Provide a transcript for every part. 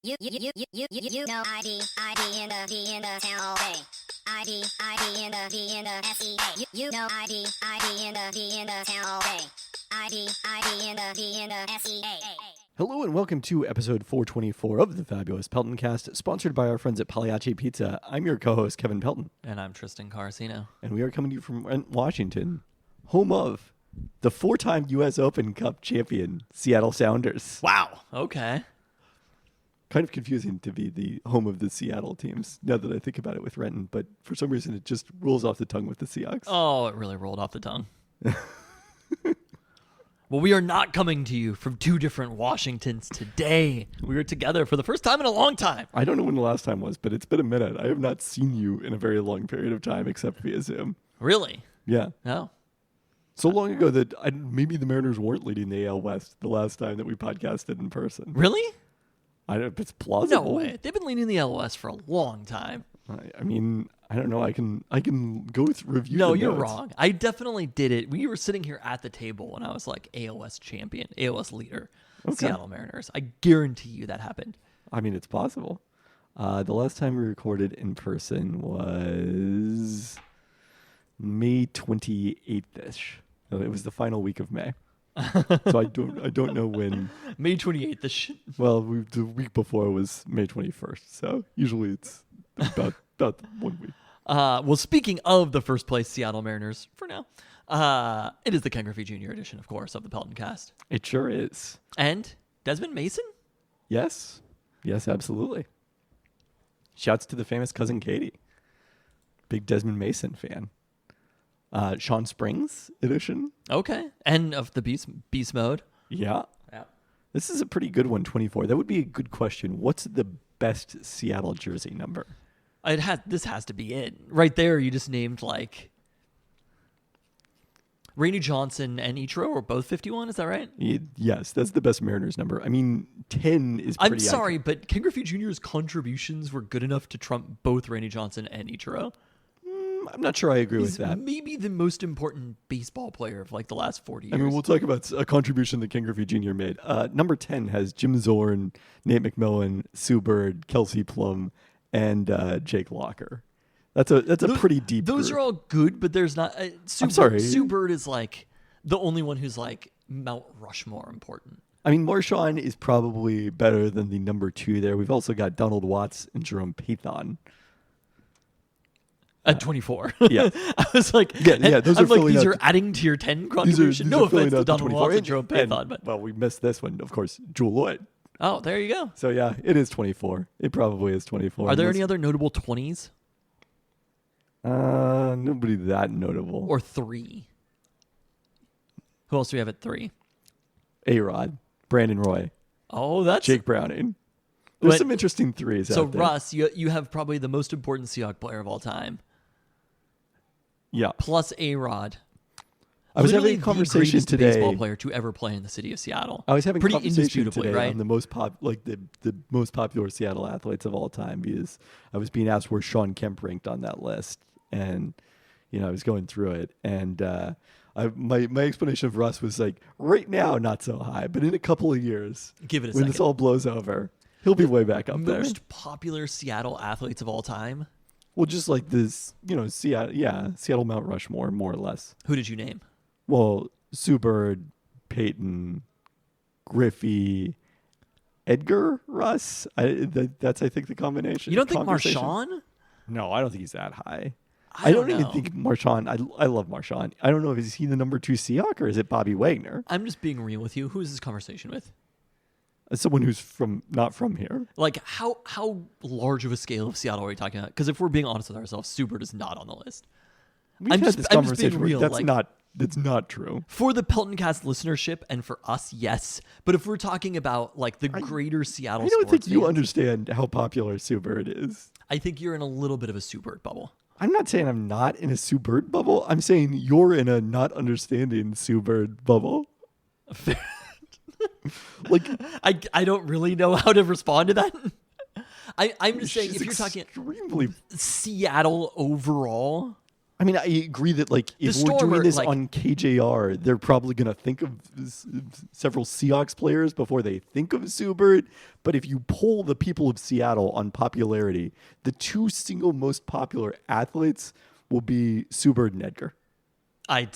You know ID in the town all day. ID in the SEA. You know ID in the town all day. ID in the SEA. Hello and welcome to episode 424 of the fabulous Peltoncast, sponsored by our friends at Pagliacci Pizza. I'm your co-host, Kevin Pelton. And I'm Tristan Carcino. And we are coming to you from Washington, home of the four-time U.S. Open Cup champion, Seattle Sounders. Wow. Okay. Kind of confusing to be the home of the Seattle teams, now that I think about it with Renton, but for some reason it just rolls off the tongue with the Seahawks. Oh, it really rolled off the tongue. Well, we are not coming to you from two different Washingtons today. We are together for the first time in a long time. I don't know when the last time was, but it's been a minute. I have not seen you in a very long period of time except via Zoom. Really? Yeah. No. So long ago that maybe the Mariners weren't leading the AL West the last time that we podcasted in person. Really? I don't know if it's plausible. No way. They've been leading the LOS for a long time. I mean, I don't know. I can go through review. No, the you're notes. wrong. I definitely did it. We were sitting here at the table when I was like AOS champion, AOS leader, Seattle Mariners. I guarantee you that happened. I mean, it's possible. The last time we recorded in person was May 28th-ish. It was the final week of May. So I don't know when. May 28th. Well, the week before was May 21st. So usually it's about 1 week. Well, speaking of the first place Seattle Mariners, for now, it is the Ken Griffey Jr. edition, of course, of the Peltoncast. It sure is. And Desmond Mason? Yes, absolutely. Shouts to the famous cousin Katie. Big Desmond Mason fan. Sean Springs edition. Okay. And of the beast mode. Yeah. This is a pretty good one, 24. That would be a good question. What's the best Seattle jersey number? This has to be it. Right there, you just named like Randy Johnson and Ichiro were both 51, is that right? Yes, that's the best Mariners number. I mean, 10 is pretty I'm sorry, but Ken Griffey Jr.'s contributions were good enough to trump both Randy Johnson and Ichiro. I'm not sure I agree He's with that. Maybe the most important baseball player of like the last 40 years. I mean, we'll talk about a contribution that Ken Griffey Jr. made. Number 10 has Jim Zorn, Nate McMillan, Sue Bird, Kelsey Plum, and Jake Locker. That's a pretty deep Those group. are all good, but there's not. I'm sorry. Sue Bird is like the only one who's like Mount Rushmore important. I mean, Marshawn is probably better than the number 2 there. We've also got Donald Watts and Jerome Pathon. At 24. Yeah. I was like, yeah, those are I'm like, filling these out are adding to your 10 These contribution. are No filling offense to out the Donald 24. Watts and Jerome Pathon, but well, we missed this one, of course, Jewel Lloyd. oh, there you go. So yeah, it is 24. It probably is 24. Are there any other notable 20s? Nobody that notable. Or 3? Who else do we have at 3? A-Rod, Brandon Roy, Oh, that's Jake Browning. There's But- some interesting threes so out there. Russ, you have probably the most important Seahawks player of all time, Yeah. plus A-Rod. I was Literally having a conversation the greatest today. baseball player to ever play in the city of Seattle. I was having a pretty conversation indisputably, today right? on the most the most popular Seattle athletes of all time, because I was being asked where Sean Kemp ranked on that list, and I was going through it, and my explanation of Russ was like, right now not so high, but in a couple of years, Give it a when second. this all blows over, he'll be way back up there. Most popular Seattle athletes of all time. Well, just like this, Seattle Mount Rushmore, more or less. Who did you name? Well, Sue Bird, Peyton, Griffey, Edgar, Russ. That's I think the combination. You don't think conversation. Marshawn? No, I don't think he's that high. I don't even know. think Marshawn. I love Marshawn. I don't know if is he the number 2 Seahawk or is it Bobby Wagner? I'm just being real with you. Who is this conversation with? Someone who's not from here. Like, how large of a scale of Seattle are we talking about? Because if we're being honest with ourselves, Subert is not on the list. We've I'm had just this being conversation. real. That's not true. For the Peltoncast listenership and for us, yes. But if we're talking about like the greater Seattle I don't sports think you fans, understand how popular Sue Bird is. I think you're in a little bit of a Subert bubble. I'm not saying I'm not in a Sue Bird bubble. I'm saying you're in a not understanding Sue Bird bubble. Like, I don't really know how to respond to that. I'm just saying, she's if you're talking extremely Seattle overall, I mean, I agree that like if we're Storm doing are, this like- on KJR, they're probably going to think of several Seahawks players before they think of Subert. But if you poll the people of Seattle on popularity, the two single most popular athletes will be Subert and Edgar. I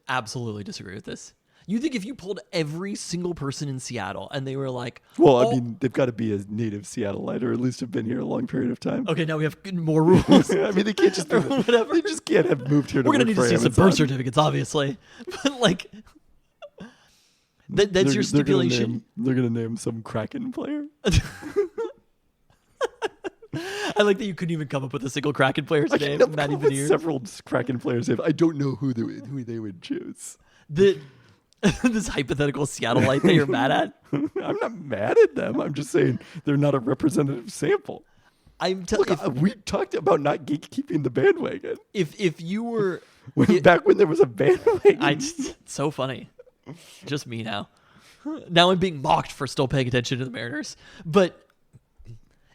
absolutely disagree with this. You think if you pulled every single person in Seattle and they were like, Well, oh, I mean, they've got to be a native Seattleite or at least have been here a long period of time. okay, now we have more rules. I mean, they can't just be Whatever. They just can't have moved here to We're gonna work need for to see some Amazon. birth certificates, obviously. But like, that's your stipulation. They're going to name some Kraken player. I like that you couldn't even come up with a single Kraken player today. I know, Matty come up with Veneer. several Kraken players. I don't know who they would choose. This hypothetical Seattleite that you're mad at. I'm not mad at them. I'm just saying they're not a representative sample. Look, we talked about not gatekeeping the bandwagon. If you were Back when there was a bandwagon. it's so funny. Just me now. Now I'm being mocked for still paying attention to the Mariners. But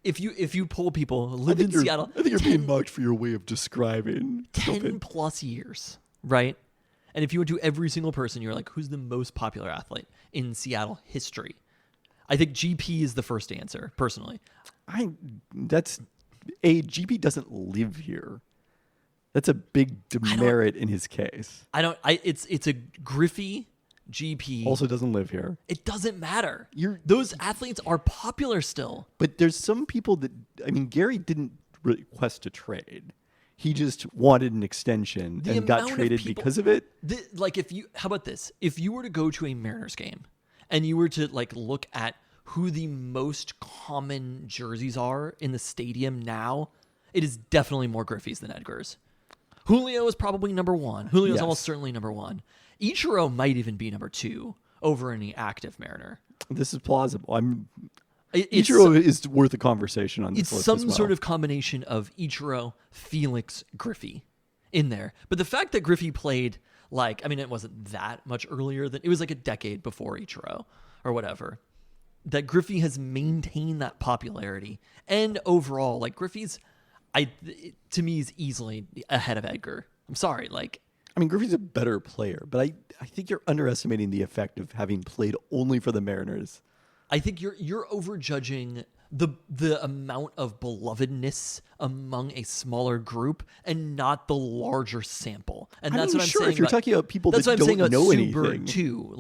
if you poll people who lived in Seattle, I think you're being mocked for your way of describing 10 plus years, right? And if you went to every single person, you're like, who's the most popular athlete in Seattle history? I think GP is the first answer, personally. GP doesn't live here. That's a big demerit in his case. It's a Griffey GP. Also doesn't live here. It doesn't matter. Those athletes are popular still. But there's some people that, I mean, Gary didn't request a trade. He just wanted an extension and got traded because of it. How about this? If you were to go to a Mariners game and you were to like look at who the most common jerseys are in the stadium now, it is definitely more Griffey's than Edgar's. Julio is probably number one. Julio's almost certainly number one. Ichiro might even be number two over any active Mariner. This is plausible. Ichiro is worth a conversation on this list It's some as well. sort of combination of Ichiro, Felix, Griffey in there. But the fact that Griffey played it wasn't that much earlier than it was like a decade before Ichiro or whatever. That Griffey has maintained that popularity and overall, like Griffey's, to me is easily ahead of Edgar. I'm sorry, Griffey's a better player, but I think you're underestimating the effect of having played only for the Mariners. I think you're overjudging the amount of belovedness among a smaller group and not the larger sample. And that's what I'm saying. If you're talking about people that don't know anything, too.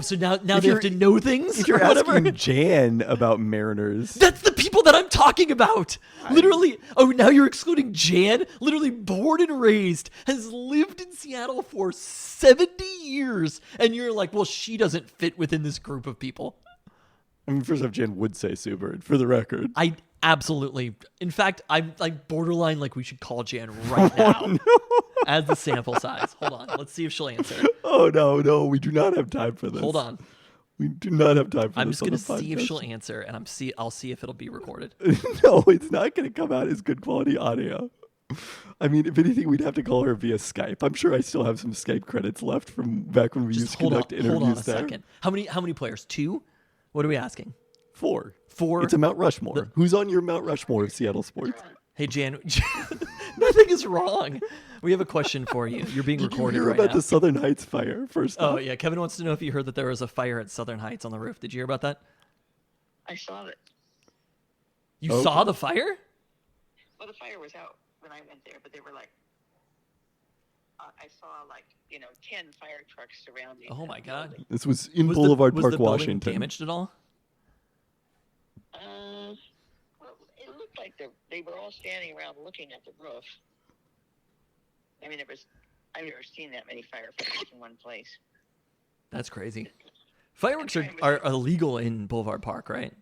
So now they have to know things. If you're or whatever. asking Jan about Mariners, That's the people that I'm talking about. Literally. Oh, now you're excluding Jan? Literally born and raised, has lived in Seattle for 70 years. And you're like, well, she doesn't fit within this group of people. First off, Jan would say Subert, for the record. I absolutely. In fact, I'm like borderline we should call Jan right now as the sample size. Hold on. Let's see if she'll answer. Oh, no. We do not have time for this. Hold on. We do not have time for I'm this. just going to see if podcast. she'll answer, and I'll see if it'll be recorded. No, it's not going to come out as good quality audio. If anything, we'd have to call her via Skype. I'm sure I still have some Skype credits left from back when we used to conduct interviews Hold on a there. second. How many players? 2? What are we asking? 4. 4? It's a Mount Rushmore. Who's on your Mount Rushmore of Seattle sports? Hey, Jan, nothing is wrong. We have a question for you. You're being Did recorded you hear right about now. the Southern Heights fire first Oh, off? yeah. Kevin wants to know if you heard that there was a fire at Southern Heights on the roof. Did you hear about that? I saw it. You saw the fire? Well, the fire was out when I went there, but they were I saw 10 fire trucks surrounding. Oh, my God. This was in Was Boulevard was Park, the building Washington. damaged at all? Well, it looked like they were all standing around looking at the roof. I've never seen that many firefighters in one place. That's crazy. Fireworks are illegal in Boulevard Park, right?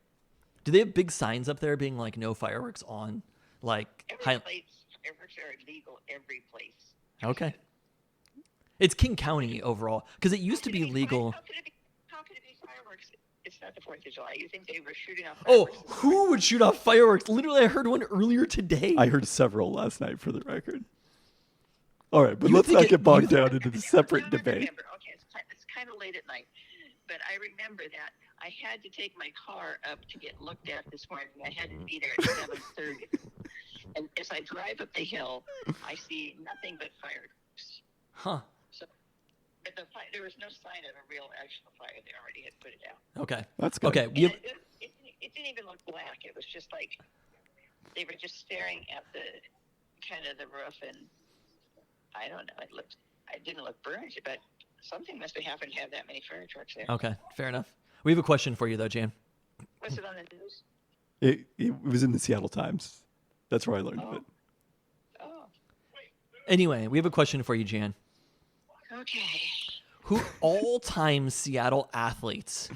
Do they have big signs up there being like no fireworks on? Fireworks are illegal every place. Okay. It's King County overall because it used to be legal. How could it be fireworks? It's not the 4th of July. You think they were shooting off Oh, fireworks? who would shoot off fireworks? Literally, I heard one earlier today. I heard several last night, for the record. All right, but You let's think not get bogged down into the separate Now I debate. remember. Okay, it's kind of late at night, but I remember that I had to take my car up to get looked at this morning. I had to be there at 7:30. And as I drive up the hill, I see nothing but fire trucks. Huh. So, but there was no sign of a real actual fire. They already had put it out. Okay. That's good. Okay. And it didn't even look black. It was just like they were just staring at the kind of the roof, and I don't know. It didn't look burned, but something must have happened to have that many fire trucks there. Okay. Fair enough. We have a question for you though, Jan. Was it on the news? It was in the Seattle Times. That's where I learned of it. Oh, Anyway, we have a question for you, Jan. okay. Who all-time Seattle athletes?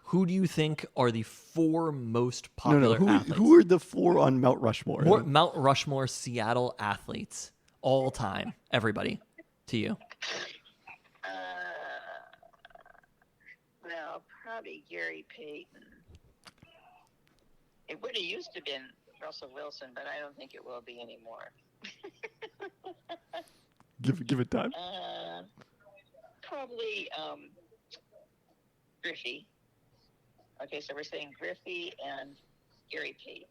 Who do you think are the 4 most popular athletes? Who are the 4 on Mount Rushmore? Mount Rushmore Seattle athletes all time. Everybody, to you. Well, probably Gary Payton. It would have used to been Russell Wilson, but I don't think it will be anymore. Give it time. Probably Griffey. Okay, so we're saying Griffey and Gary Payton.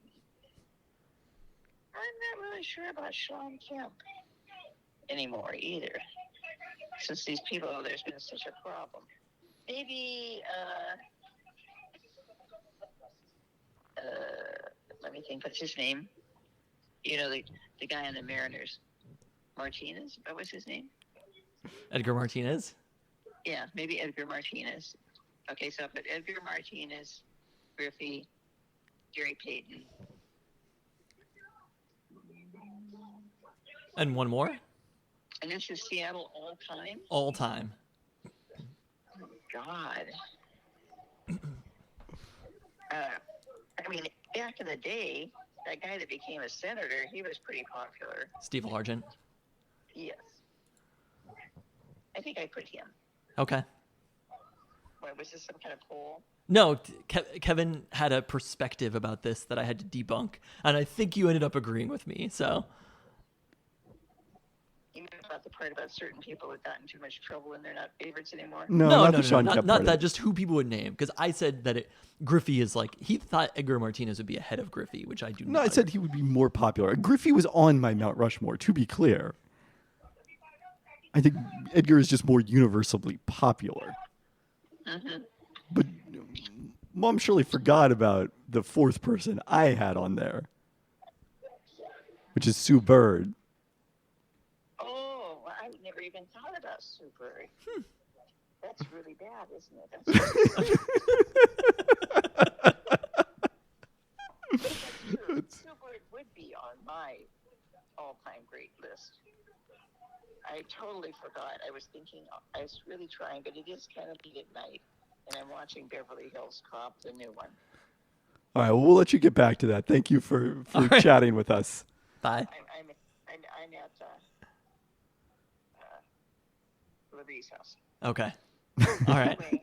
I'm not really sure about Sean Kemp anymore either. Since these people, there's been such a problem. Maybe, let me think, what's his name? You know, the guy on the Mariners. Martinez? What was his name? Edgar Martinez? Yeah, maybe Edgar Martinez. Okay, so I put Edgar Martinez, Griffey, Gary Payton. And one more? And this is Seattle all time? All time. God. I mean, back in the day, that guy that became a senator, he was pretty popular. Steve Largent. Yes. I think I put him. Okay. What, was this some kind of poll? No, Kevin had a perspective about this that I had to debunk, and I think you ended up agreeing with me, so... You mean about the part about certain people have gotten too much trouble and they're not favorites anymore? No, the Sean Kemp not part that. of it. Just who people would name, because I said that Griffey is like, he thought Edgar Martinez would be ahead of Griffey, which I do not. No, I said he would be more popular. Griffey was on my Mount Rushmore, to be clear. I think Edgar is just more universally popular. Mm-hmm. But Mom surely forgot about the 4th person I had on there, which is Sue Bird. Oh, I never even thought about Sue Bird. That's really bad, isn't it? That's really bad. Sue Bird would be on my all-time great list. I totally forgot. I was really trying, but it is kind of late at night, and I'm watching Beverly Hills Cop, the new one. All right, well, we'll let you get back to that. Thank you for right. chatting with us. Bye. I'm at Larry's house. Okay. All right. Anyway,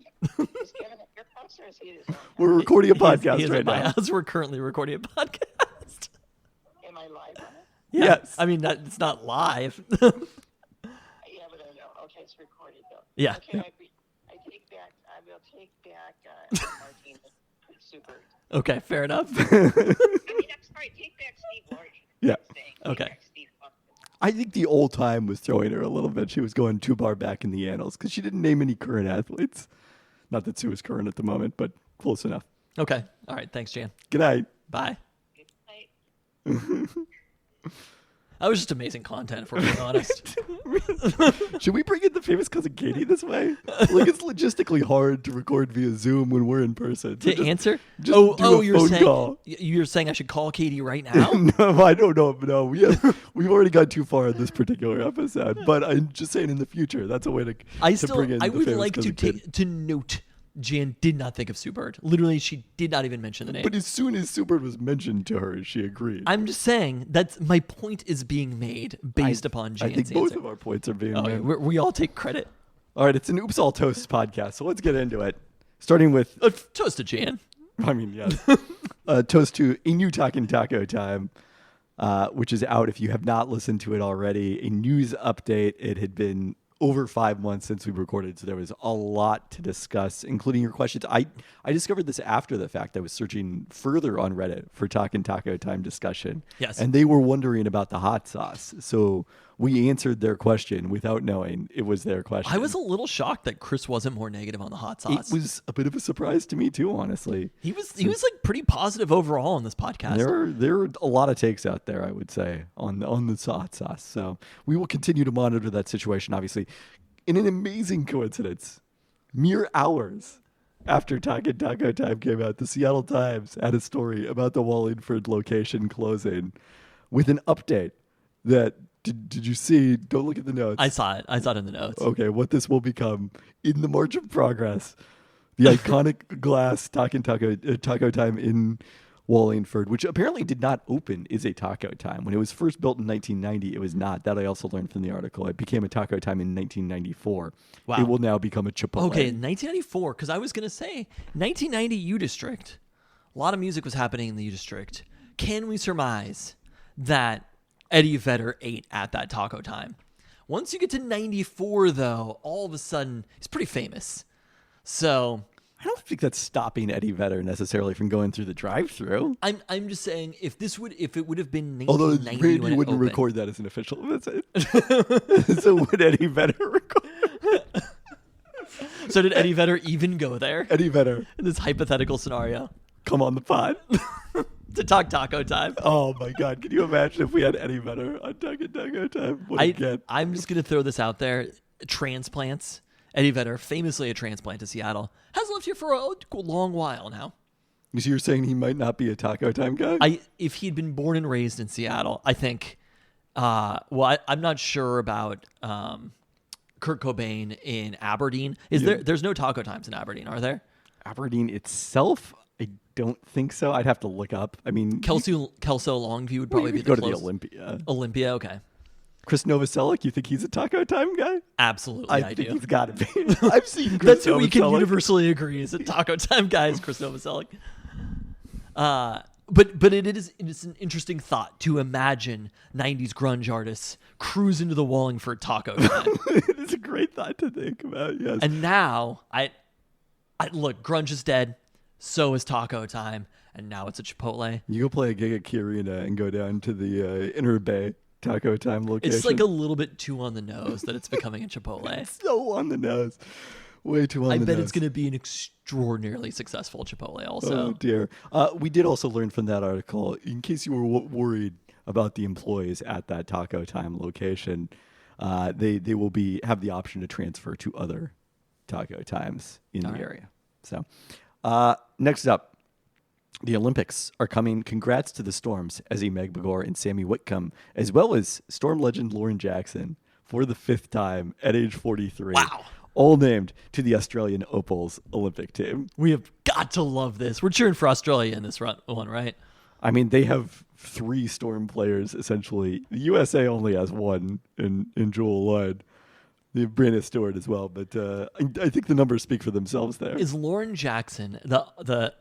is Kevin at your house or is he at his own house? We're recording a He podcast is right at my now. house. We're currently recording a podcast. Am I live on it? Yeah. Yes. I mean, it's not live. Yeah, but I know. Okay, it's recorded though. Yeah. Okay, I will take back Martinez and Sue Bird. Okay, fair enough. I mean, I'm sorry, take back Steve Largent. Yeah. I'm saying. Take Okay. back Steve Largent. I think the old time was throwing her a little bit. She was going too far back in the annals because she didn't name any current athletes. Not that Sue is current at the moment, but close enough. Okay. All right. Thanks, Jan. Good night. Bye. Good night. That was just amazing content, if we're being honest. Should we bring in the famous cousin Katie this way? Like, it's logistically hard to record via Zoom when we're in person. So To answer? just do a you're phone saying call. you're saying I should call Katie right now? No, I don't know. No, we've already gone too far in this particular episode. But I'm just saying, in the future, that's a way to bring in I the would famous like to cousin Katie. to note Jan did not think of Sue Bird. Literally, she did not even mention the name. But as soon as Sue Bird was mentioned to her, she agreed. I'm just saying that's my point is being made based upon I Jan's think both answer. of our points are being Oh, made. we all take credit. All right, it's an Oops All Toast podcast, so let's get into it. Starting with, Toast to Jan. I mean, yes, toast to A New Talking Taco Time, which is out if you have not listened to it already. A news update. It had been over 5 months since we recorded, so there was a lot to discuss, including your questions. I discovered this after the fact. I was searching further on Reddit for Talkin' Taco Time discussion. Yes. And they were wondering about the hot sauce. So we answered their question without knowing it was their question. I was a little shocked that Chris wasn't more negative on the hot sauce. It was a bit of a surprise to me too, honestly. He was like pretty positive overall on this podcast. There are a lot of takes out there, I would say, on the hot sauce. So we will continue to monitor that situation, obviously. In an amazing coincidence, mere hours after Talkin' Taco Time came out, the Seattle Times had a story about the Wallingford location closing with an update that, did you see? Don't look at the notes. I saw it in the notes. Okay, what this will become in the march of progress. The iconic glass Taco Time in Wallingford, which apparently did not open, is a Taco Time. When it was first built in 1990, it was not. That I also learned from the article. It became a Taco Time in 1994. Wow. It will now become a Chipotle. Okay, 1994, because I was going to say 1990 U District. A lot of music was happening in the U District. Can we surmise that Eddie Vedder ate at that Taco Time? Once you get to 94, though, all of a sudden, he's pretty famous. So I don't think that's stopping Eddie Vedder necessarily from going through the drive-thru. I'm just saying, if it would have been Although 1990 Randy when it wouldn't opened, record that as an official visit. So would Eddie Vedder record? So did Eddie Vedder even go there Eddie Vedder, in this hypothetical scenario come on the pod. to talk Taco Time? Oh my God! Can you imagine if we had Eddie Vedder on Talkin' Taco Time? What a get. I'm just gonna throw this out there: transplants. Eddie Vedder, famously a transplant to Seattle, has lived here for a long while now. So you're saying he might not be a Taco Time guy? If he'd been born and raised in Seattle, I think. I'm not sure about Kurt Cobain in Aberdeen. There's no Taco Times in Aberdeen, are there? Aberdeen itself, I don't think so. I'd have to look up. I mean, Kelso Longview would probably be go the to the closest. Olympia. Olympia, okay. Chris Novoselic, you think he's a Taco Time guy? Absolutely, I I think do. he's got to be. I've seen Chris That's who we can Novoselic. universally agree is a Taco Time guy is Chris Novoselic. But it's an interesting thought to imagine 90s grunge artists cruise into the Wallingford Taco Time. It's a great thought to think about, yes. And now I look, grunge is dead, so is Taco Time, and now it's a Chipotle. You go play a gig at Key Arena and go down to the Inner Bay Taco Time location. It's like a little bit too on the nose that it's becoming a Chipotle. It's so on the nose. Way too on I the bet nose. it's going to be an extraordinarily successful Chipotle also. Oh, dear. We did also learn from that article, in case you were worried about the employees at that Taco Time location, they will have the option to transfer to other Taco Times in the area. So next up, the Olympics are coming. Congrats to the Storms, Ezzy Megbagor and Sammy Whitcomb, as well as Storm legend Lauren Jackson for the 5th time at age 43. Wow. All named to the Australian Opals Olympic team. We have got to love this. We're cheering for Australia in this one, right? I mean, they have 3 Storm players, essentially. The USA only has 1 in Joel Lloyd. They have Brandon Stewart as well, but I think the numbers speak for themselves there. Is Lauren Jackson, the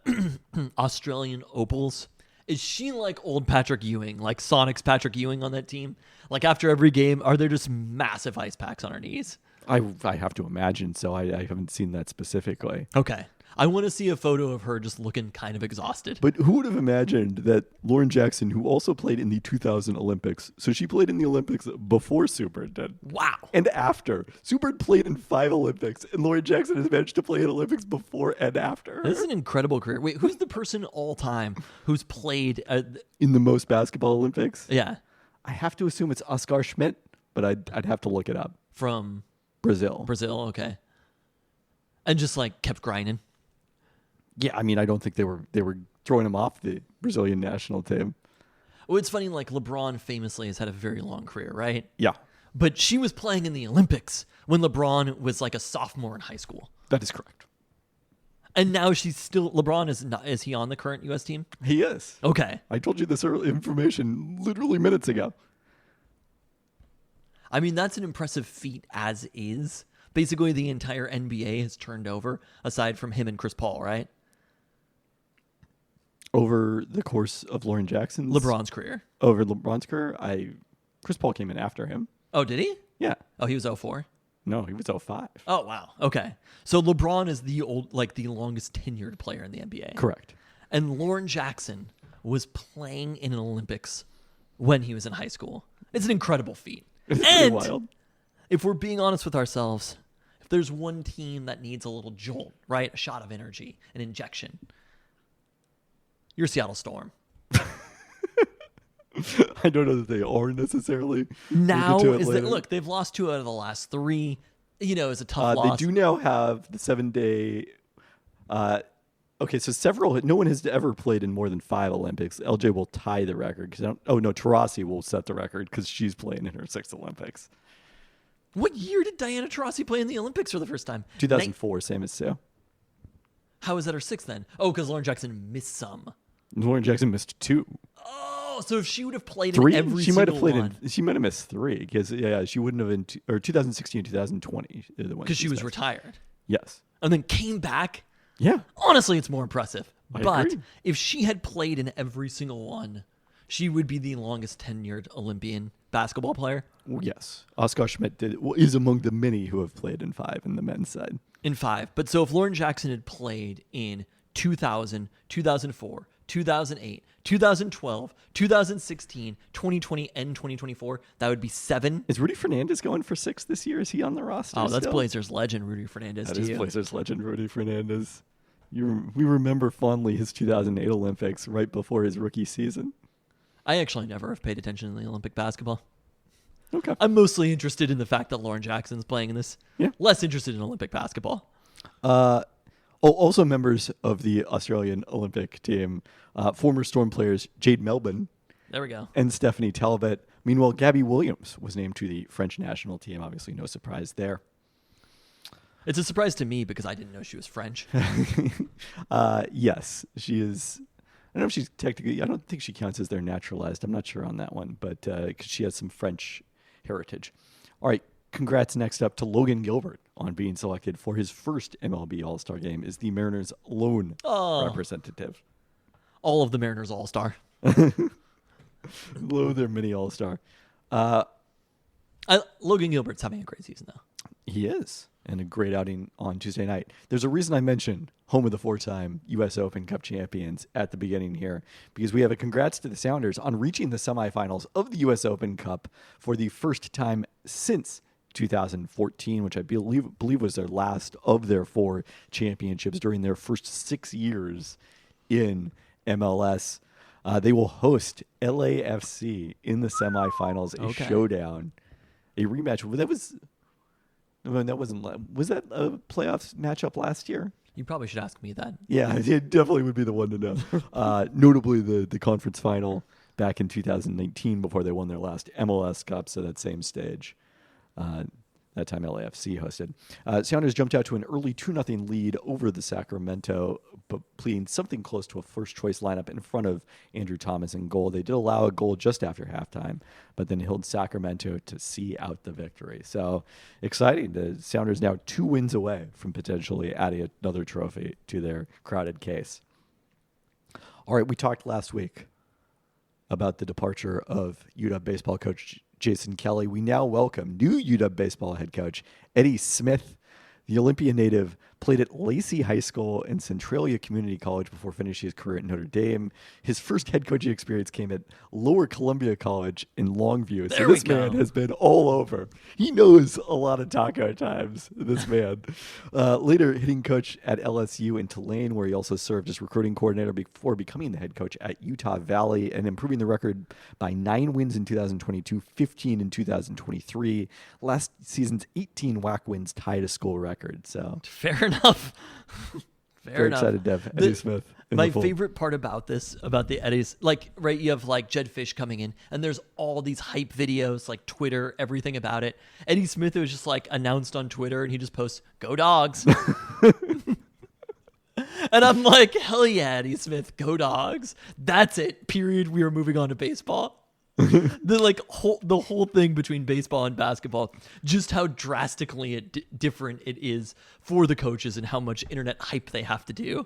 Australian Opals, is she like old Patrick Ewing, like Sonic's Patrick Ewing on that team? Like after every game, are there just massive ice packs on her knees? I have to imagine so. I haven't seen that specifically. Okay. I want to see a photo of her just looking kind of exhausted. But who would have imagined that Lauren Jackson, who also played in the 2000 Olympics, so she played in the Olympics before Subert did. Wow. And after. Subert played in 5 Olympics, and Lauren Jackson has managed to play in Olympics before and after. This is an incredible career. Wait, who's the person all time who's played? In the most basketball Olympics? Yeah. I have to assume it's Oscar Schmidt, but I'd have to look it up. From Brazil. okay. And just like kept grinding. Yeah, I mean, I don't think they were throwing him off the Brazilian national team. Well, it's funny, like LeBron famously has had a very long career, right? Yeah, But she was playing in the Olympics when LeBron was like a sophomore in high school. that is correct. And now she's still, LeBron is he on the current U.S. team? He is. Okay. I told you this early information literally minutes ago. I mean, that's an impressive feat as is. Basically, the entire NBA has turned over, aside from him and Chris Paul, right? Over the course of Lauren Jackson's LeBron's career. Over LeBron's career, Chris Paul came in after him. Oh, did he? Yeah. Oh, he was 04? No, he was 05. Oh, wow. Okay. So LeBron is the longest tenured player in the NBA. Correct. And Lauren Jackson was playing in an Olympics when he was in high school. It's an incredible feat. It's pretty And wild. if we're being honest with ourselves, if there's one team that needs a little jolt, right? A shot of energy, an injection, you're Seattle Storm. I don't know that they are necessarily. Now We'll get to it is that later. look, they've lost 2 out of the last 3. You know, it's a tough loss. They do now have the 7-day. Okay, so no one has ever played in more than 5 Olympics. LJ will tie the record because Taurasi will set the record because she's playing in her 6th Olympics. What year did Diana Taurasi play in the Olympics for the first time? 2004, same as Sue. How is that her 6th then? Oh, because Lauren Jackson missed some. Lauren Jackson missed 2. Oh, so if she would have played 3. in every She might single have played one, in. She might have missed 3 because she wouldn't have in or 2016, 2020. because she was retired Yes. and then came back. Yeah. Honestly, it's more impressive. I But agree. if she had played in every single one, she would be the longest tenured Olympian basketball player Well, yes. Oscar Schmidt is among the many who have played in 5 in the men's side. in 5. But so if Lauren Jackson had played in 2000, 2004, 2008, 2012, 2016, 2020, and 2024, that would be 7. Is Rudy Fernandez going for 6 this year? Is he on the roster? Oh, that's still? Blazers legend Rudy Fernandez That to is you. Blazers legend Rudy Fernandez. We remember fondly his 2008 Olympics right before his rookie season. I actually never have paid attention to the Olympic basketball. Okay. I'm mostly interested in the fact that Lauren Jackson's playing in this. Yeah. Less interested in Olympic basketball. Also members of the Australian Olympic team, former Storm players Jade Melbourne There we go. and Stephanie Talbot. Meanwhile, Gabby Williams was named to the French national team. Obviously, no surprise there. It's a surprise to me because I didn't know she was French. Yes, she is. I don't know if she's technically. I don't think she counts as their naturalized. I'm not sure on that one, but because she has some French heritage. All right, congrats next up to Logan Gilbert on being selected for his first MLB All-Star game as the Mariners' lone representative. All of the Mariners All-Star. Their mini All-Star. Logan Gilbert's having a great season, though. He is. And a great outing on Tuesday night. There's a reason I mentioned home of the 4-time U.S. Open Cup champions at the beginning here, because we have a congrats to the Sounders on reaching the semifinals of the U.S. Open Cup for the first time since 2014, which I believe was their last of their 4 championships during their first 6 years in MLS. They will host LAFC in the semifinals, a showdown, a rematch. Was that a playoffs matchup last year? You probably should ask me that. Yeah, it definitely would be the one to know. Notably, the conference final back in 2019 before they won their last MLS Cup, so that same stage. That time LAFC hosted. Sounders jumped out to an early 2-0 lead over the Sacramento, but playing something close to a first-choice lineup in front of Andrew Thomas in goal. They did allow a goal just after halftime, but then held Sacramento to see out the victory. So exciting. The Sounders now 2 wins away from potentially adding another trophy to their crowded case. All right, we talked last week about the departure of UW baseball coach Jason Kelly. We now welcome new UW baseball head coach Eddie Smith. The Olympia native played at Lacey High School and Centralia Community College before finishing his career at Notre Dame. His first head coaching experience came at Lower Columbia College in Longview. So this man has been all over. He knows a lot of taco times, this man. Later hitting coach at LSU in Tulane, where he also served as recruiting coordinator before becoming the head coach at Utah Valley and improving the record by 9 wins in 2022, 15 in 2023. Last season's 18 WAC wins tied a school record. So Fair enough. very excited to have Eddie Smith in My the fold. favorite part about this, about the Eddies, you have Jed Fish coming in, and there's all these hype videos, Twitter, everything about it. Eddie Smith was just announced on Twitter, and he just posts, "Go Dogs." And I'm like, hell yeah, Eddie Smith, go Dogs. That's it. Period. We are moving on to baseball. The whole thing between baseball and basketball, just how drastically different it is for the coaches and how much internet hype they have to do.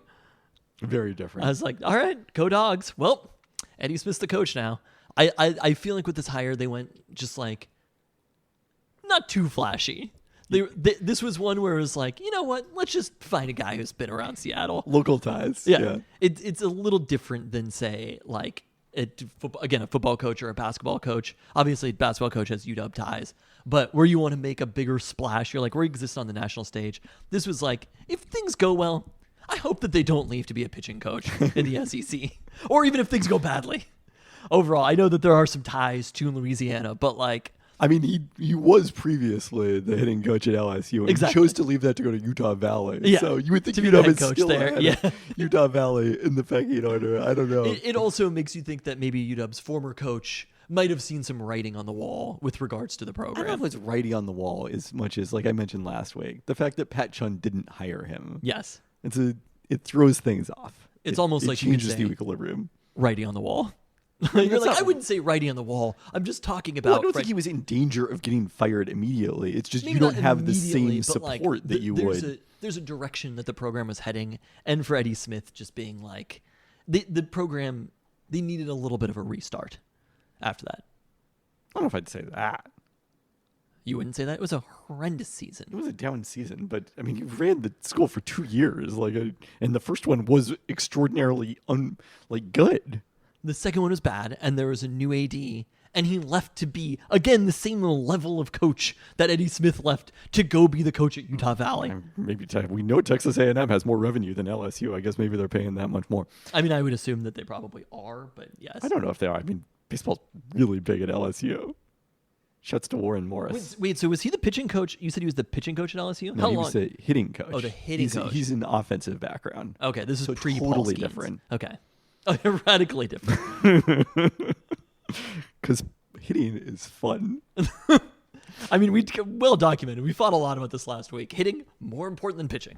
Very different. I was like, all right, go Dogs. Well, Eddie Smith's the coach now. I feel like with this hire, they went just not too flashy. This was one where it was like, you know what? Let's just find a guy who's been around Seattle. Local ties. Yeah. It's a little different than, say, like, a football coach or a basketball coach. Obviously, a basketball coach has UW ties. But where you want to make a bigger splash, you're like, we exist on the national stage. This was like, if things go well, I hope that they don't leave to be a pitching coach in the SEC. Or even if things go badly. Overall, I know that there are some ties to Louisiana, but like... I mean, he was previously the hitting coach at LSU and Exactly. chose to leave that to go to Utah Valley. Yeah, So you would think to be the UW head is coach still there. ahead Yeah. of Utah Valley in the pecking order. I don't know. It also makes you think that maybe UW's former coach might have seen some writing on the wall with regards to the I don't know program. if it's writing on the wall as much as, like I mentioned last week, the fact that Pat Chun didn't hire him. Yes. It throws things off. It's It- almost it like you could changes say- the equilibrium. Writing on the wall. You're that's like, not- I wouldn't say writing on the wall. I'm just talking about... Well, I don't think he was in danger of getting fired immediately. It's just maybe you don't not have the immediately, same but, like, support that you there's would. There's a direction that the program was heading, and for Eddie Smith just being like... The program, they needed a little bit of a restart after that. I don't know if I'd say that. You wouldn't say that? It was a horrendous season. It was a down season, but I mean, you ran the school for 2 years, and the first one was extraordinarily good. The second one was bad, and there was a new AD, and he left to be, again, the same level of coach that Eddie Smith left to go be the coach at Utah Valley. And maybe we know Texas A&M has more revenue than LSU. I guess maybe they're paying that much more. I mean, I would assume that they probably are, but yes. I don't know if they are. I mean, baseball's really big at LSU. Shouts to Warren Morris. Wait, so was he the pitching coach? You said he was the pitching coach at LSU? No, How he long? was a hitting coach. Oh, the hitting coach. He's an offensive background. Okay, this is So pre-Paul totally Skeens. different. Okay. Oh, radically different. Because hitting is fun. I mean, we well documented. We fought a lot about this last week. Hitting more important than pitching.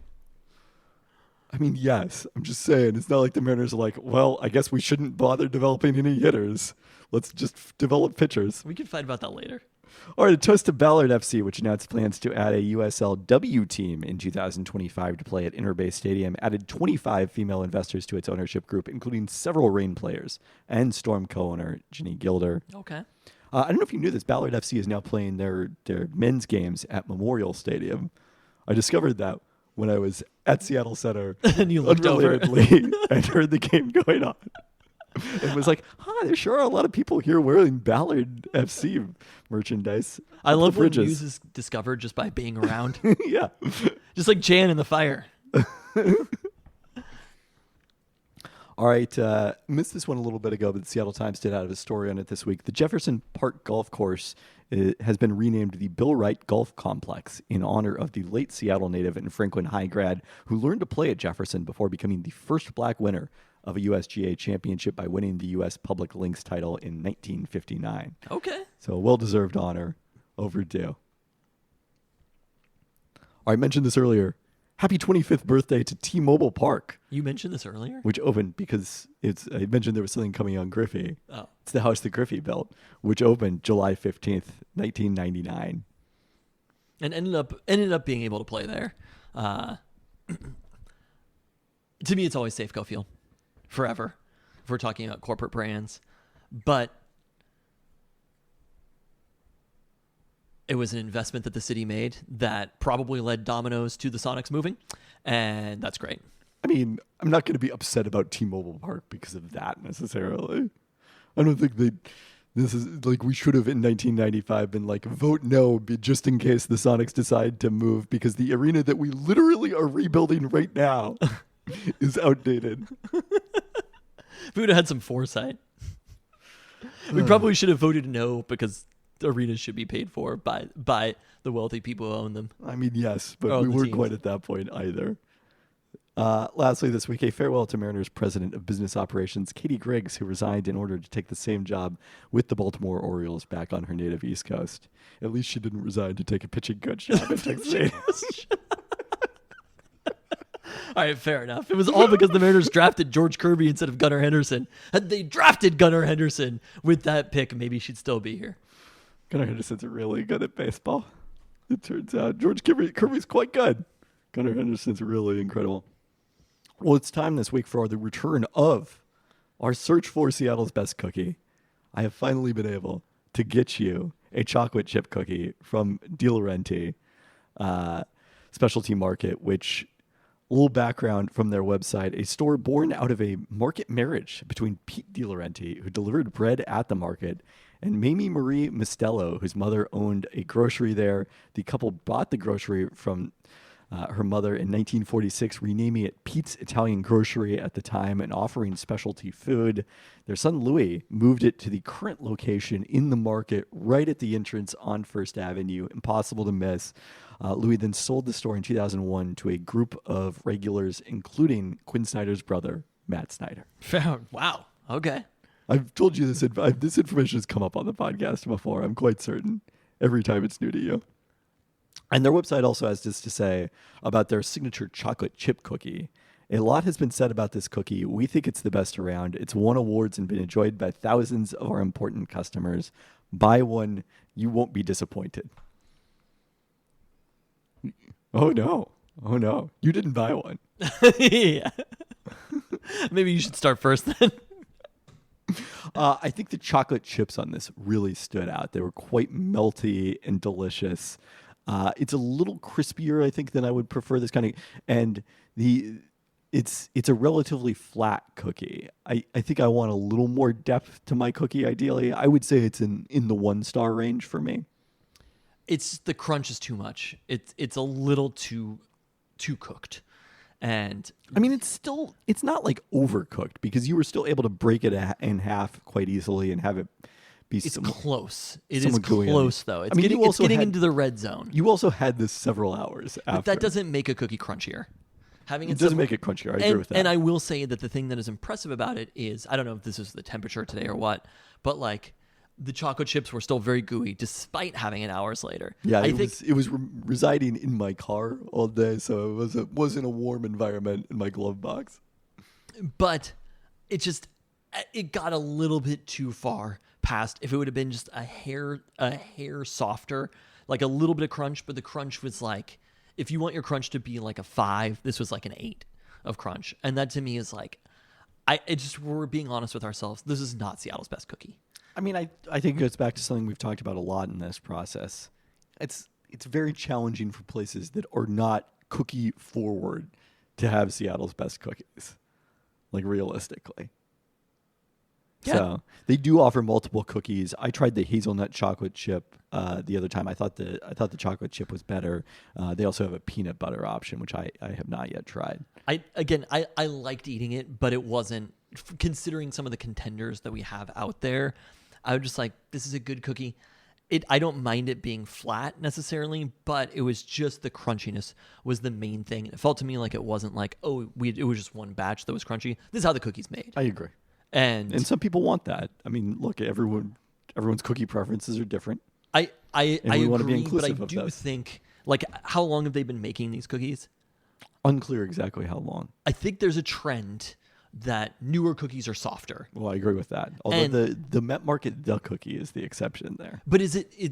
I mean, yes. I'm just saying, it's not like the Mariners are like, well, I guess we shouldn't bother developing any hitters. Let's just develop pitchers. We can fight about that later. All right, a toast to Ballard FC, which announced plans to add a USLW team in 2025 to play at Interbay Stadium, added 25 female investors to its ownership group, including several Reign players and Storm co-owner Ginny Gilder. Okay. I don't know if you knew this. Ballard FC is now playing their men's games at Memorial Stadium. I discovered that when I was at Seattle Center, And you looked over. unrelatedly, and heard the game going on. And was like, there sure are a lot of people here wearing Ballard FC merchandise. I up love the when bridges. news is discovered just by being around. Yeah. Just like Jan in the fire. All right. Missed this one a little bit ago, but the Seattle Times did out of a story on it this week. The Jefferson Park Golf Course has been renamed the Bill Wright Golf Complex in honor of the late Seattle native and Franklin High grad who learned to play at Jefferson before becoming the first black winner of a USGA championship by winning the U.S. Public Links title in 1959. Okay. So a well-deserved honor, overdue. I mentioned this earlier. Happy 25th birthday to T-Mobile Park, You mentioned this earlier? which opened because I mentioned there was something coming on Griffey. Oh. It's the house that Griffey built, which opened July 15th, 1999. And ended up being able to play there. To me, it's always Safeco Field. Forever. If we're talking about corporate brands. But it was an investment that the city made that probably led Domino's to the Sonics moving. And that's great. I mean, I'm not going to be upset about T-Mobile Park because of that necessarily. I don't think this is like we should have in 1995 been like, vote no, just in case the Sonics decide to move because the arena that we literally are rebuilding right now is outdated. If we would have had some foresight. We probably should have voted no because arenas should be paid for by the wealthy people who own them. I mean, yes, but Oh, we the weren't teams. quite at that point either. Lastly, this week, a farewell to Mariners president of business operations, Katie Griggs, who resigned in order to take the same job with the Baltimore Orioles back on her native East Coast. At least she didn't resign to take a pitching coach job at Texas A&M. All right, fair enough. It was all because the Mariners drafted George Kirby instead of Gunnar Henderson. Had they drafted Gunnar Henderson with that pick, maybe she'd still be here. Gunnar Henderson's really good at baseball. It turns out George Kirby's quite good. Gunnar Henderson's really incredible. Well, it's time this week for the return of our search for Seattle's best cookie. I have finally been able to get you a chocolate chip cookie from De Laurenti. specialty market, which, a little background from their website, a store born out of a market marriage between Pete DiLaurenti, who delivered bread at the market, and Mamie Marie Mistello, whose mother owned a grocery there. The couple bought the grocery from her mother in 1946, renaming it Pete's Italian Grocery at the time and offering specialty food. Their son Louis moved it to the current location in the market right at the entrance on First Avenue. Impossible to miss. Louis then sold the store in 2001 to a group of regulars, including Quinn Snyder's brother, Matt Snyder. Wow. Okay. I've told you this. This information has come up on the podcast before. I'm quite certain. Every time it's new to you. And their website also has this to say about their signature chocolate chip cookie. A lot has been said about this cookie. We think it's the best around. It's won awards and been enjoyed by thousands of our important customers. Buy one. You won't be disappointed. Oh, no. Oh, no. You didn't buy one. Yeah. Maybe you should start first then. I think the chocolate chips on this really stood out. They were quite melty and delicious. It's a little crispier, I think, than I would prefer this kind of. And it's a relatively flat cookie. I think I want a little more depth to my cookie. Ideally, I would say it's in the 1-star range for me. It's the crunch is too much. It's a little too cooked. And I mean, it's not like overcooked because you were still able to break it in half quite easily and have it be. It's close. It is somewhat gooey on close, it. though. It's I mean, getting, you also it's getting had- into the red zone. You also had this several hours after. But that doesn't make a cookie crunchier. Having It doesn't make it crunchier. I agree with that. And I will say that the thing that is impressive about it is, I don't know if this is the temperature today or what, but like the chocolate chips were still very gooey despite having it hours later. Yeah, I think it was residing in my car all day, so it wasn't a warm environment in my glove box. but it got a little bit too far past. If it would have been just a hair softer, like a little bit of crunch, but the crunch was like, if you want your crunch to be like a 5, this was like an 8 of crunch. And that to me is like, we're being honest with ourselves. This is not Seattle's best cookie. I mean, I think it goes back to something we've talked about a lot in this process. It's very challenging for places that are not cookie forward to have Seattle's best cookies, like realistically. Yeah. So they do offer multiple cookies. I tried the hazelnut chocolate chip the other time. I thought the chocolate chip was better. They also have a peanut butter option, which I have not yet tried. I liked eating it, but it wasn't, considering some of the contenders that we have out there, I was just like, this is a good cookie. I don't mind it being flat necessarily, but it was just the crunchiness was the main thing. It felt to me like it wasn't like, it was just one batch that was crunchy. This is how the cookie's made. I agree. And some people want that. I mean, look, everyone's cookie preferences are different. I we want to be agree, but I inclusive of do those. think, like, how long have they been making these cookies? Unclear exactly how long. I think there's a trend that newer cookies are softer. Well, I agree with that. Although And- the Met Market the cookie is the exception there. But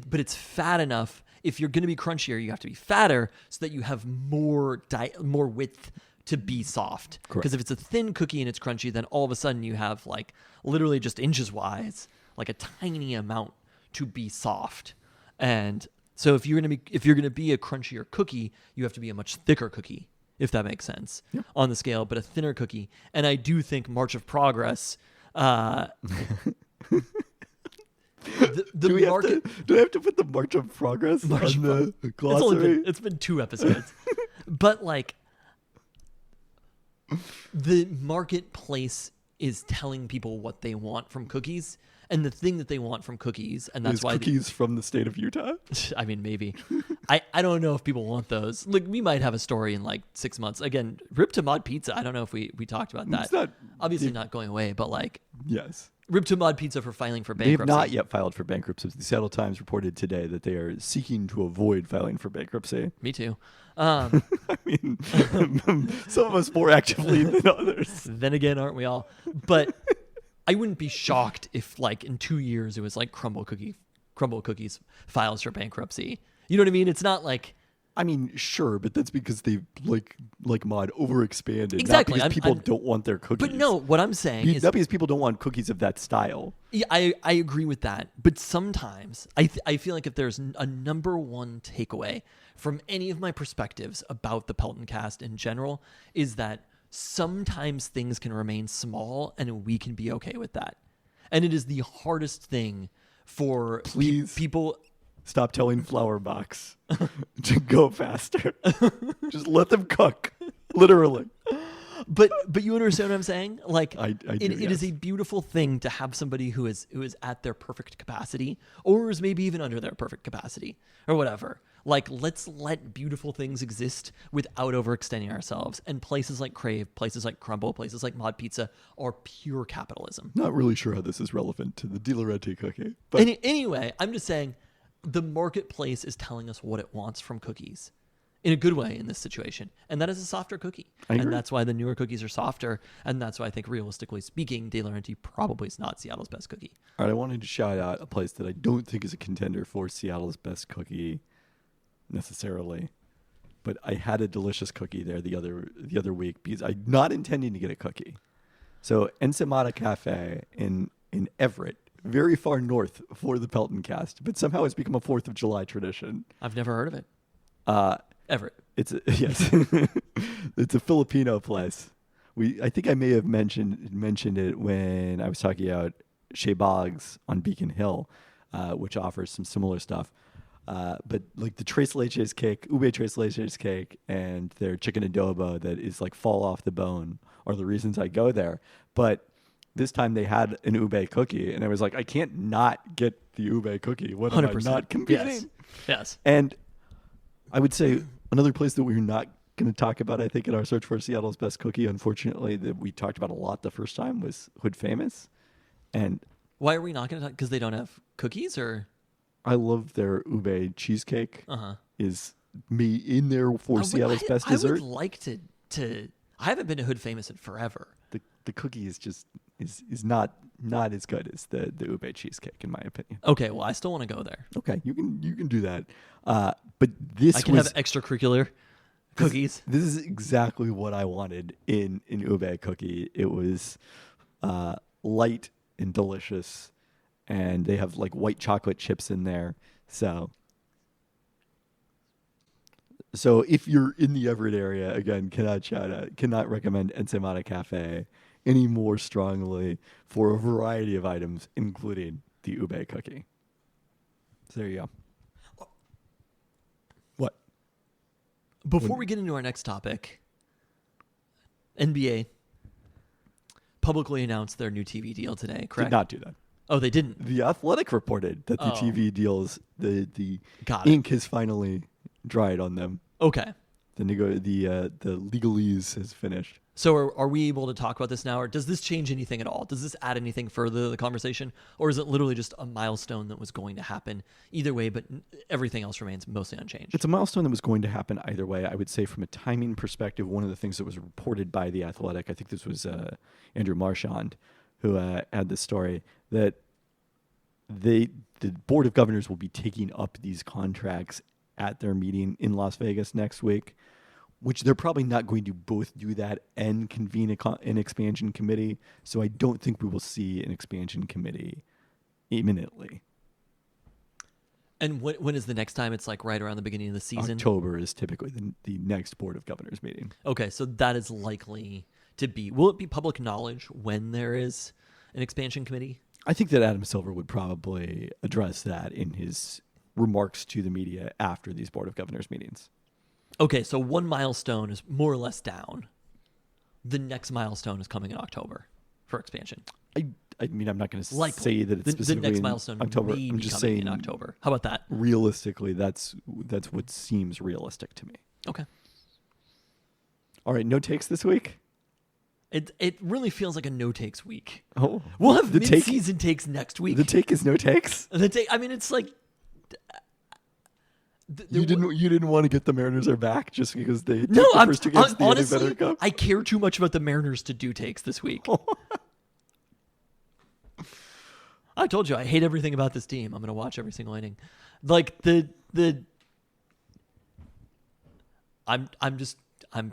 but it's fat enough. If you're going to be crunchier, you have to be fatter so that you have more width to be soft. Correct. Because if it's a thin cookie and it's crunchy, then all of a sudden you have like literally just inches wise, like a tiny amount to be soft. And so if you're going to be a crunchier cookie, you have to be a much thicker cookie, if that makes sense, on the scale, but a thinner cookie. And I do think March of Progress, the Do we market. have to put the March of Progress March on of the glossary? It's been 2 episodes. But like the marketplace is telling people what they want from cookies, and the thing that they want from cookies, and that's Is why cookies from the state of Utah? I mean, maybe. I don't know if people want those. Like, we might have a story in like 6 months. Again, Rib to Mod Pizza. I don't know if we talked about that. It's not- Obviously not going away, but like Yes. Rib to Mod Pizza for filing for They have bankruptcy. not yet filed for bankruptcy. The Seattle Times reported today that they are seeking to avoid filing for bankruptcy. Me too. I mean, some of us more actively than others. Then again, aren't we all? But I wouldn't be shocked if like in 2 years it was like Crumble Cookies files for bankruptcy. You know what I mean? It's not like I mean, sure, but that's because they like Mod overexpanded. Exactly. Not because people I'm- don't want their cookies. But no, what I'm saying is, not because people don't want cookies of that style. yeah, I agree with that. But sometimes I feel like if there's a number one takeaway from any of my perspectives about the Peltoncast in general, is that sometimes things can remain small and we can be okay with that. And it is the hardest thing for Please. people. Stop telling Flower Box to go faster. Just let them cook. Literally. But you understand what I'm saying? Like, I do, it is yes. a beautiful thing to have somebody who is at their perfect capacity, or is maybe even under their perfect capacity, or whatever. Like, let's let beautiful things exist without overextending ourselves. And places like Crave, places like Crumble, places like Mod Pizza are pure capitalism. Not really sure how this is relevant to the Di Laurenti cookie. But Anyway, I'm just saying the marketplace is telling us what it wants from cookies in a good way in this situation. And that is a softer cookie. I agree. And that's why the newer cookies are softer. And that's why I think, realistically speaking, De Laurenti probably is not Seattle's best cookie. all right, I wanted to shout out a place that I don't think is a contender for Seattle's best cookie necessarily. But I had a delicious cookie there the other week because I'm not intending to get a cookie. So Ensenada Cafe in Everett, very far north for the Peltoncast, but somehow it's become a 4th of July tradition. I've never heard of it. Everett. It's yes, it's a Filipino place. I think I may have mentioned it when I was talking about Shea Boggs on Beacon Hill, which offers some similar stuff. But like the tres leches cake, ube tres leches cake, and their chicken adobo that is like fall off the bone are the reasons I go there. But this time they had an ube cookie, and I was like, I can't not get the ube cookie. What am I 100%. not competing? Yes. And I would say another place that we're not going to talk about, I think, in our search for Seattle's best cookie, unfortunately, that we talked about a lot the first time was Hood Famous. And Why are we not going to talk? Because they don't have cookies, or? I love their ube cheesecake. Uh-huh. Is me in there for Seattle's best I dessert. would like to. I haven't been to Hood Famous in forever. The cookie is just is not as good as the ube cheesecake, in my opinion. Okay, well, I still want to go there. Okay, you can do that. But this I can was have extracurricular cookies. This is exactly what I wanted in an ube cookie. It was light and delicious, and they have like white chocolate chips in there. So if you're in the Everett area, again, cannot recommend Ensenada Cafe any more strongly for a variety of items, including the ube cookie. So there you go. What? Before we get into our next topic, NBA publicly announced their new TV deal today, correct? Did not do that. Oh, they didn't. The Athletic reported that the Oh. TV deals, the Got it. ink has finally dried on them. Okay. The legalese has finished. So are we able to talk about this now, or does this change anything at all? Does this add anything further to the conversation, or is it literally just a milestone that was going to happen either way, but everything else remains mostly unchanged? It's a milestone that was going to happen either way. I would say from a timing perspective, one of the things that was reported by The Athletic, I think this was Andrew Marchand, who had this story, that the Board of Governors will be taking up these contracts at their meeting in Las Vegas next week, which they're probably not going to both do that and convene an expansion committee. So I don't think we will see an expansion committee imminently. And when is the next time? It's like right around the beginning of the season? October is typically the next Board of Governors meeting. Okay, so that is likely to be. Will it be public knowledge when there is an expansion committee? I think that Adam Silver would probably address that in his remarks to the media after these Board of Governors meetings. Okay, so one milestone is more or less down. The next milestone is coming in October for expansion. I mean, I'm not going to Likely. say that it's The specifically next in milestone October. may I'm be just coming saying in October. How about that? realistically, that's what seems realistic to me. Okay. All right, no takes this week? It really feels like a no takes week. Oh, We'll have the take. mid-season takes next week. The take is no takes. I mean, it's like You didn't want to get the Mariners are back just because they took No, the first two games of the honestly, Better Cup. I care too much about the Mariners to do takes this week. I told you I hate everything about this team. I'm going to watch every single inning. Like the I'm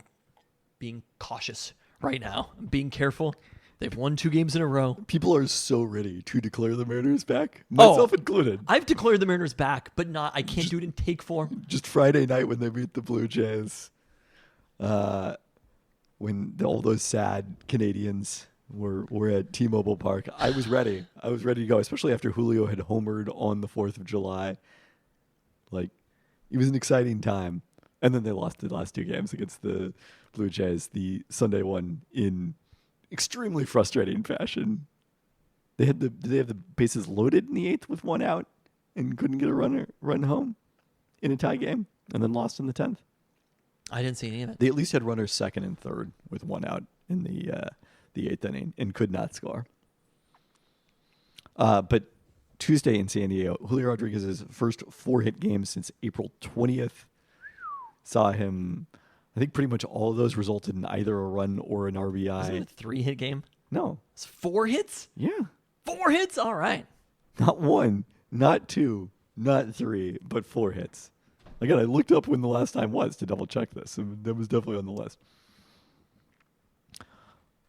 being cautious right now. I'm being careful. They've won 2 games in a row. People are so ready to declare the Mariners back, myself included. I've declared the Mariners back, but I can't do it in take 4. Just Friday night when they beat the Blue Jays, when all those sad Canadians were at T-Mobile Park, I was ready. I was ready to go, especially after Julio had homered on the 4th of July. Like, it was an exciting time. And then they lost the last 2 games against the Blue Jays, the Sunday one in extremely frustrating fashion. Did they have the bases loaded in the 8th with 1 out and couldn't get a run home in a tie game and then lost in the 10th? I didn't see any of it. They at least had runners 2nd and 3rd with 1 out in the 8th inning and could not score. But Tuesday in San Diego, Julio Rodriguez's first 4-hit game since April 20th saw him. I think pretty much all of those resulted in either a run or an RBI. Isn't it a 3-hit game? No. It's 4 hits? Yeah. 4 hits? All right. Not 1, not 2, not 3, but 4 hits. Again, I looked up when the last time was to double check this, and that was definitely on the list.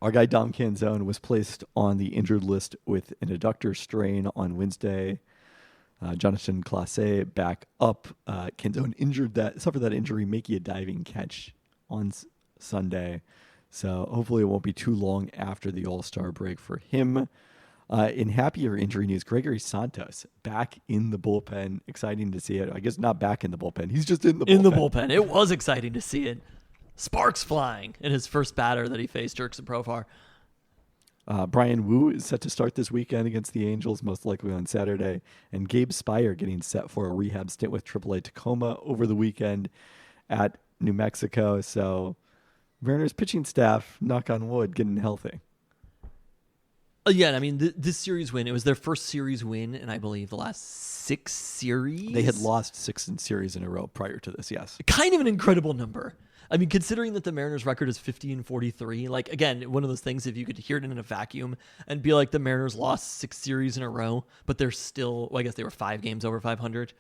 Our guy Dom Canzone was placed on the injured list with an adductor strain on Wednesday. Jonathan Clase back up. Canzone suffered that injury making a diving catch on Sunday. So hopefully it won't be too long after the All-Star break for him. In happier injury news, Gregory Santos back in the bullpen. Exciting to see it. I guess not back in the bullpen. He's just in the bullpen. In the bullpen. It was exciting to see it. Sparks flying in his first batter that he faced, Jurickson Profar. Brian Wu is set to start this weekend against the Angels, most likely on Saturday. And Gabe Spire getting set for a rehab stint with AAA Tacoma over the weekend at New Mexico. So Mariners pitching staff, knock on wood, getting healthy. Yeah, I mean, this series win, it was their first series win in, I believe, the last 6 series. They had lost 6 in series in a row prior to this, yes. Kind of an incredible number. I mean, considering that the Mariners' record is 50-43, like, again, one of those things, if you could hear it in a vacuum and be like the Mariners lost 6 series in a row, but they're still, well, I guess they were 5 games over 500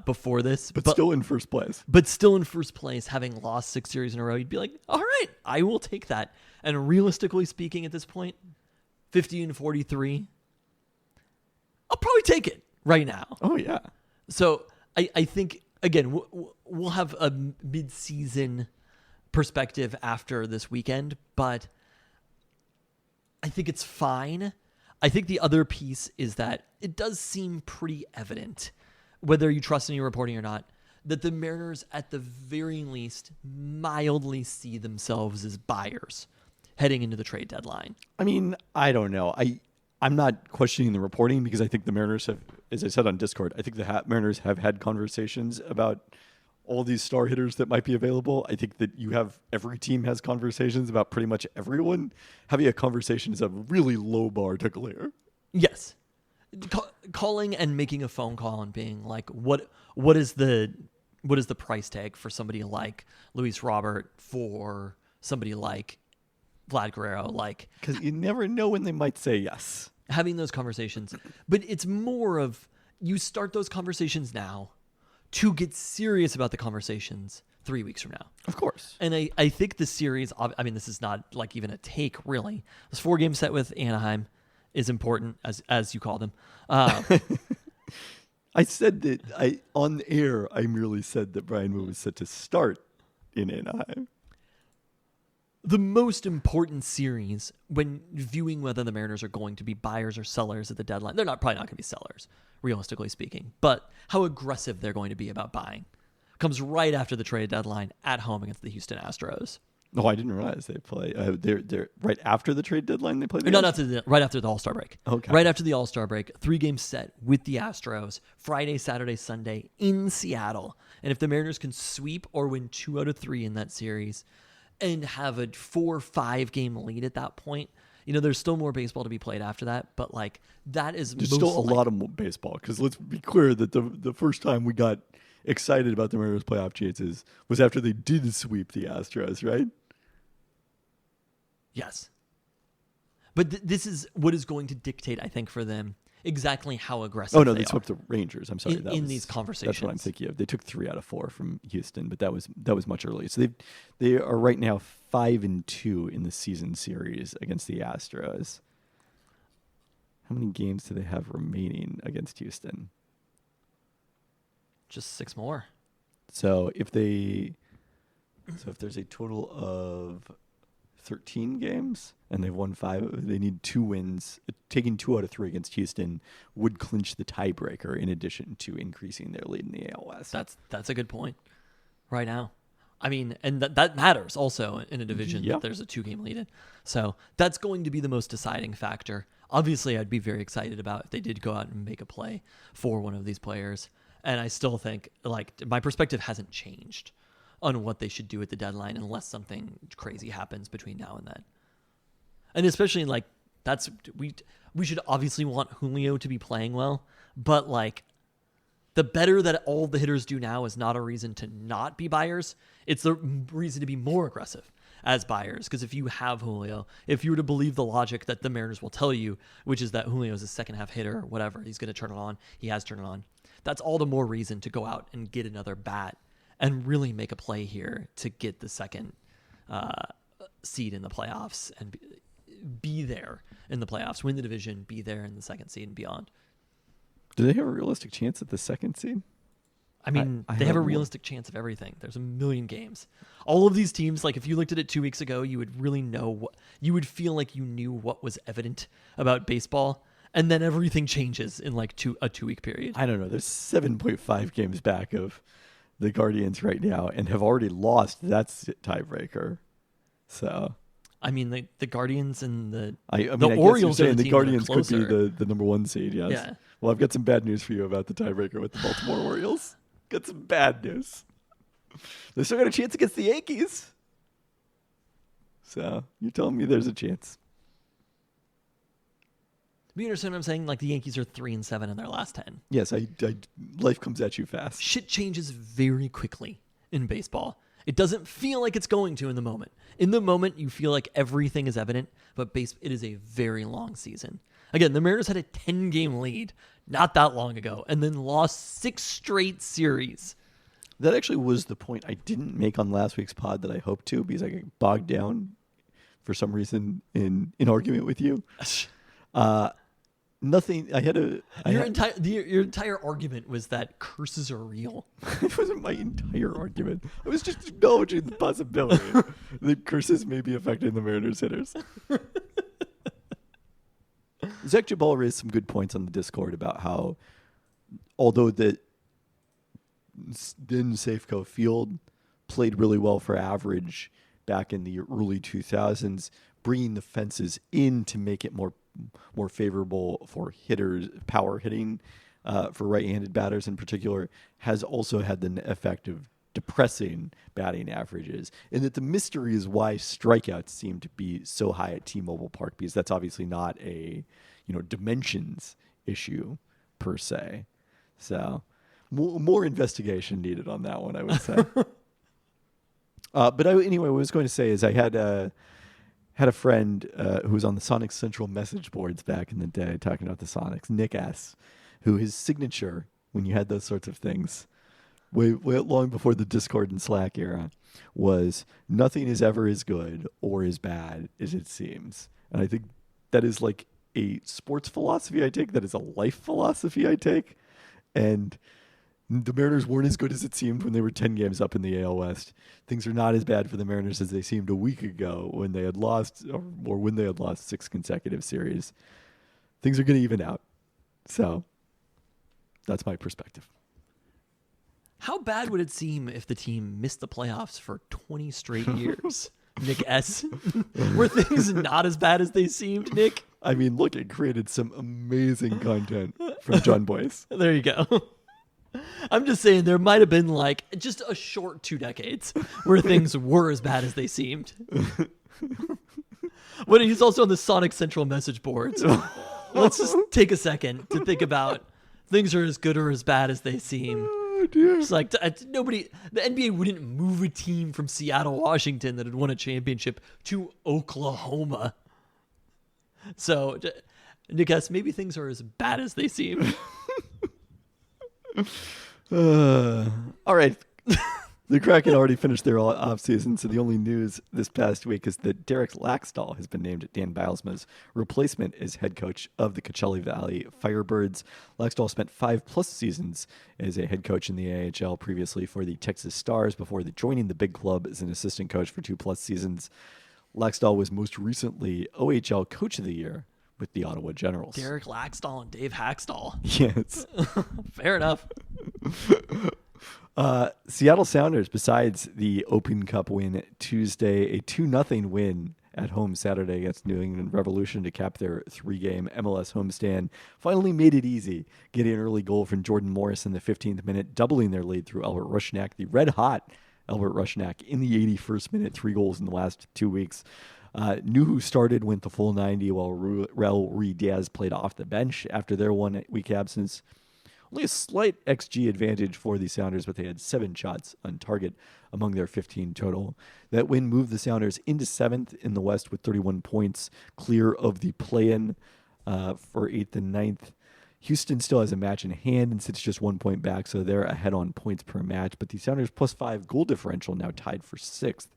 before this. But still in first place. But still in first place, having lost 6 series in a row, you'd be like, all right, I will take that. And realistically speaking at this point, 50-43, I'll probably take it right now. Oh, yeah. So I think, again, we'll have a mid-season perspective after this weekend, but I think it's fine. I think the other piece is that it does seem pretty evident, whether you trust any reporting or not, that the Mariners, at the very least, mildly see themselves as buyers heading into the trade deadline. I mean, I don't know. I'm not questioning the reporting because I think the Mariners have, as I said on Discord, I think the Mariners have had conversations about all these star hitters that might be available. I think that every team has conversations about pretty much everyone. Having a conversation is a really low bar to clear. Yes. Calling and making a phone call and being like, what is the price tag for somebody like Luis Robert, for somebody like Vlad Guerrero, like, because you never know when they might say yes. Having those conversations, but it's more of you start those conversations now to get serious about the conversations 3 weeks from now. Of course. And I think the series, I mean, this is not like even a take really. This 4-game set with Anaheim is important, as you call them. I said that on air. I merely said that Brian Wu was set to start in Anaheim. The most important series when viewing whether the Mariners are going to be buyers or sellers at the deadline, they're probably not going to be sellers, realistically speaking, but how aggressive they're going to be about buying comes right after the trade deadline at home against the Houston Astros. No, I didn't realize they play. They're right after the trade deadline. They play. Right after the All-Star break. Okay. Right after the All-Star break, 3-game set with the Astros, Friday, Saturday, Sunday in Seattle. And if the Mariners can sweep or win 2 out of 3 in that series, and have a 4-5 game lead at that point, there's still more baseball to be played after that. But like that is there's still a lot of baseball, because let's be clear that the first time we got excited about the Mariners' playoff chances was after they did sweep the Astros, right? Yes. But this is what is going to dictate, I think, for them exactly how aggressive. Oh no, they they are swept the Rangers. I'm sorry. in these conversations. That's what I'm thinking of. They took 3 out of 4 from Houston, but that was much earlier. So they are right now 5-2 in the season series against the Astros. How many games do they have remaining against Houston? Just 6 more. So if there's a total of 13 games and they've won 5, they need 2 wins. Taking 2 out of 3 against Houston would clinch the tiebreaker in addition to increasing their lead in the AL West. That's a good point. Right now, I mean, and that matters also in a division that there's a 2-game lead in. So that's going to be the most deciding factor. Obviously, I'd be very excited about if they did go out and make a play for one of these players. And I still think, like, my perspective hasn't changed on what they should do at the deadline unless something crazy happens between now and then. And especially, like, we should obviously want Julio to be playing well, but, like, the better that all the hitters do now is not a reason to not be buyers. It's the reason to be more aggressive as buyers. Because if you have Julio, if you were to believe the logic that the Mariners will tell you, which is that Julio is a second half hitter or whatever, he's going to turn it on. He has turned it on. That's all the more reason to go out and get another bat and really make a play here to get the second seed in the playoffs and be there in the playoffs, win the division, be there in the second seed and beyond. Do they have a realistic chance at the second seed? I mean, they have a realistic chance of everything. There's a million games. All of these teams, like if you looked at it 2 weeks ago, you would really know you would feel like you knew what was evident about baseball. And then everything changes in like a 2-week period. I don't know. There's 7.5 games back of the Guardians right now and have already lost. That's tiebreaker. So, I mean, the Guardians and the Orioles are the Guardians could be closer. the number 1 seed. Yes. Yeah. Well, I've got some bad news for you about the tiebreaker with the Baltimore Orioles. Got some bad news. They still got a chance against the Yankees. So you're telling me there's a chance. Do you understand what I'm saying? Like the Yankees are 3-7 in their last 10. Yes, life comes at you fast. Shit changes very quickly in baseball. It doesn't feel like it's going to in the moment. In the moment, you feel like everything is evident, but it is a very long season. Again, the Mariners had a 10-game lead not that long ago and then lost 6 straight series. That actually was the point I didn't make on last week's pod that I hoped to because I got bogged down for some reason in argument with you. Nothing. Your entire argument was that curses are real. It wasn't my entire argument. I was just acknowledging the possibility that curses may be affecting the Mariners hitters. Zach Jabal raised some good points on the Discord about how, although the then Safeco Field played really well for average back in the early 2000s, bringing the fences in to make it more favorable for hitters, power hitting for right-handed batters in particular, has also had the effect of depressing batting averages. And that the mystery is why strikeouts seem to be so high at T-Mobile Park, because that's obviously not a dimensions issue per se. So more investigation needed on that one, I would say. But anyway, what I was going to say is I had a friend who was on the Sonics Central message boards back in the day talking about the Sonics, Nick S., who his signature, when you had those sorts of things, way long before the Discord and Slack era, was nothing is ever as good or as bad as it seems. And I think that is like a sports philosophy I take. That is a life philosophy I take. And the Mariners weren't as good as it seemed when they were 10 games up in the AL West. Things are not as bad for the Mariners as they seemed a week ago when they had lost, or when they had lost 6 consecutive series. Things are going to even out. So that's my perspective. How bad would it seem if the team missed the playoffs for 20 straight years? Nick S. Were things not as bad as they seemed, Nick? I mean, look, it created some amazing content from John Boyce. There you go. I'm just saying there might have been like just a short 2 decades where things were as bad as they seemed. When he's also on the Sonic Central message boards. Let's just take a second to think about things are as good or as bad as they seem. Oh, dear. It's like the NBA wouldn't move a team from Seattle, Washington that had won a championship to Oklahoma. So Nick, maybe things are as bad as they seem. All right. The Kraken already finished their offseason, so the only news this past week is that Derek Laxdal has been named Dan Bylsma's replacement as head coach of the Coachella Valley Firebirds. Laxdal spent 5+ seasons as a head coach in the AHL previously for the Texas Stars before joining the big club as an assistant coach for 2+ seasons. Laxdal was most recently OHL Coach of the Year with the Ottawa Generals. Derek Laxdal and Dave Haxdal. Yes. Fair enough. Seattle Sounders, besides the Open Cup win Tuesday, a 2-0 win at home Saturday against New England Revolution to cap their 3-game MLS homestand, finally made it easy, getting an early goal from Jordan Morris in the 15th minute, doubling their lead through Albert Rusnak, the red-hot Albert Rusnak, in the 81st minute, 3 goals in the last 2 weeks. Nuhu started, went the full 90, while Raul Ruiz played off the bench after their 1-week absence. Only a slight XG advantage for the Sounders, but they had 7 shots on target among their 15 total. That win moved the Sounders into 7th in the West with 31 points, clear of the play-in for 8th and 9th. Houston still has a match in hand and sits just 1 point back, so they're ahead on points per match. But the Sounders +5 goal differential now tied for 6th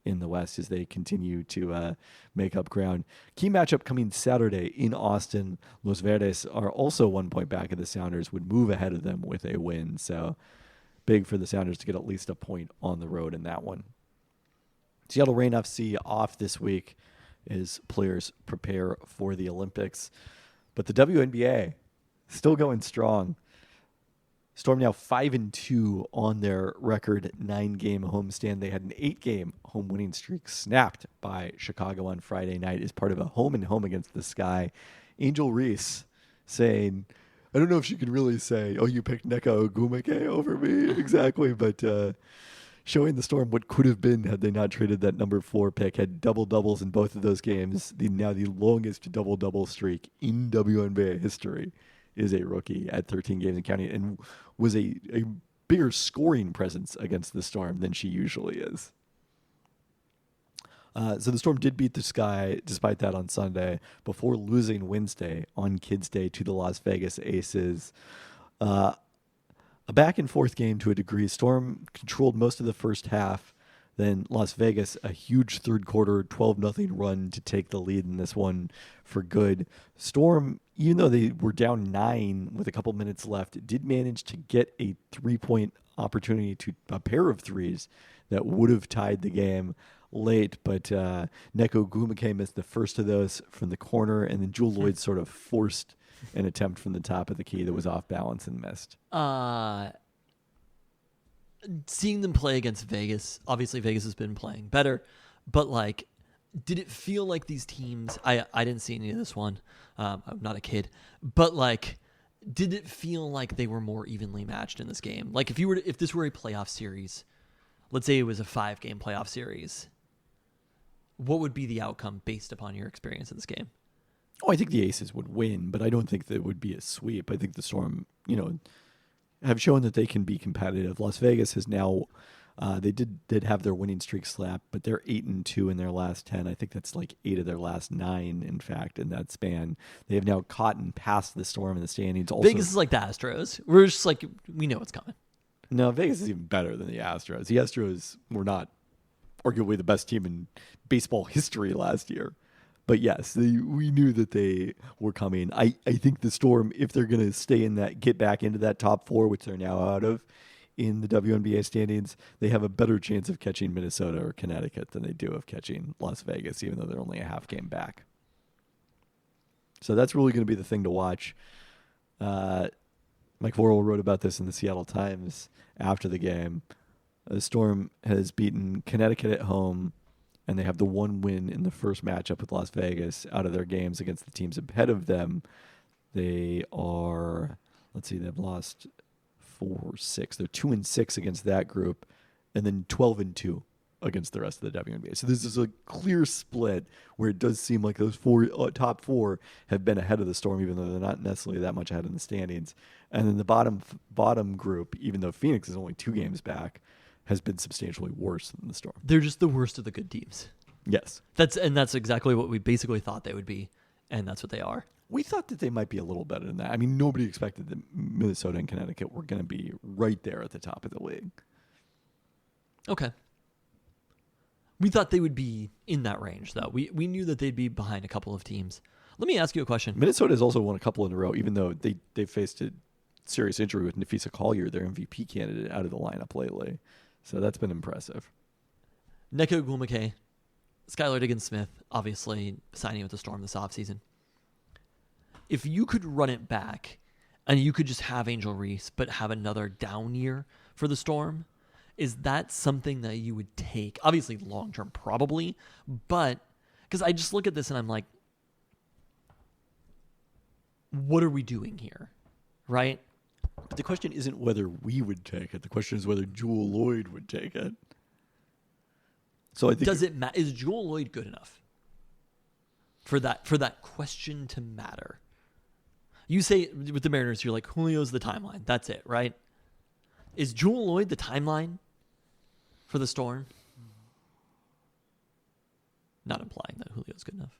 in the West as they continue to make up ground. Key matchup coming Saturday in Austin. Los Verdes are also 1 point back of the Sounders, would move ahead of them with a win. So big for the Sounders to get at least a point on the road in that one. Seattle Reign FC off this week as players prepare for the Olympics. But the WNBA still going strong. Storm now 5-2 on their record 9-game homestand. They had an 8-game home winning streak snapped by Chicago on Friday night as part of a home and home against the Sky. Angel Reese saying, I don't know if she can really say, oh, you picked Nneka Ogwumike over me exactly, but showing the Storm what could have been had they not traded that number 4 pick, had double-doubles in both of those games. Now the longest double-double streak in WNBA history is a rookie at 13 games and counting, and was a bigger scoring presence against the Storm than she usually is. So the Storm did beat the Sky despite that on Sunday before losing Wednesday on Kids Day to the Las Vegas Aces. A back and forth game to a degree. Storm controlled most of the first half. Then Las Vegas, a huge third quarter, 12-0 run to take the lead in this one for good. Storm, even though they were down 9 with a couple minutes left, did manage to get a 3-point opportunity to a pair of threes that would have tied the game late. But Nneka Ogwumike missed the first of those from the corner, and then Jewel Lloyd sort of forced an attempt from the top of the key that was off balance and missed. Seeing them play against Vegas, obviously Vegas has been playing better, but like, did it feel like these teams, I didn't see any of this one, I'm not a kid, but like, did it feel like they were more evenly matched in this game? Like if this were a playoff series, let's say it was a 5-game playoff series, what would be the outcome based upon your experience in this game? Oh, I think the Aces would win, but I don't think that it would be a sweep. I think the Storm, have shown that they can be competitive. Las Vegas has now, they did have their winning streak slapped, but they're 8-2 in their last 10. I think that's like 8 of their last 9, in fact, in that span. They have now caught and passed the Storm in the standings. Also, Vegas is like the Astros. We're just like, we know what's coming. No, Vegas is even better than the Astros. The Astros were not arguably the best team in baseball history last year. But yes, we knew that they were coming. I think the Storm, if they're going to stay in that, get back into that top 4, which they're now out of in the WNBA standings, they have a better chance of catching Minnesota or Connecticut than they do of catching Las Vegas, even though they're only a half game back. So that's really going to be the thing to watch. Mike Vorel wrote about this in the Seattle Times after the game. The Storm has beaten Connecticut at home, and they have the 1 win in the first matchup with Las Vegas out of their games against the teams ahead of them. They are, they've lost 4-6. They're 2-6 against that group, and then 12-2 against the rest of the WNBA. So this is a clear split where it does seem like those top 4 have been ahead of the Storm, even though they're not necessarily that much ahead in the standings. And then the bottom group, even though Phoenix is only 2 games back, has been substantially worse than the Storm. They're just the worst of the good teams. Yes. That's exactly what we basically thought they would be, and that's what they are. We thought that they might be a little better than that. I mean, nobody expected that Minnesota and Connecticut were going to be right there at the top of the league. Okay. We thought they would be in that range, though. We knew that they'd be behind a couple of teams. Let me ask you a question. Minnesota has also won a couple in a row, even though they faced a serious injury with Nafisa Collier, their MVP candidate, out of the lineup lately. So that's been impressive. Neko Gumake, Skylar Diggins-Smith, obviously signing with the Storm this offseason. If you could run it back and you could just have Angel Reese but have another down year for the Storm, is that something that you would take? Obviously long-term probably, but because I just look at this and I'm like, what are we doing here? Right? But the question isn't whether we would take it. The question is whether Jewel Lloyd would take it. So I think Does it matter? Is Jewel Lloyd good enough for that question to matter? You say with the Mariners, you're like, Julio's the timeline. That's it, right? Is Jewel Lloyd the timeline for the Storm? Not implying that Julio's good enough.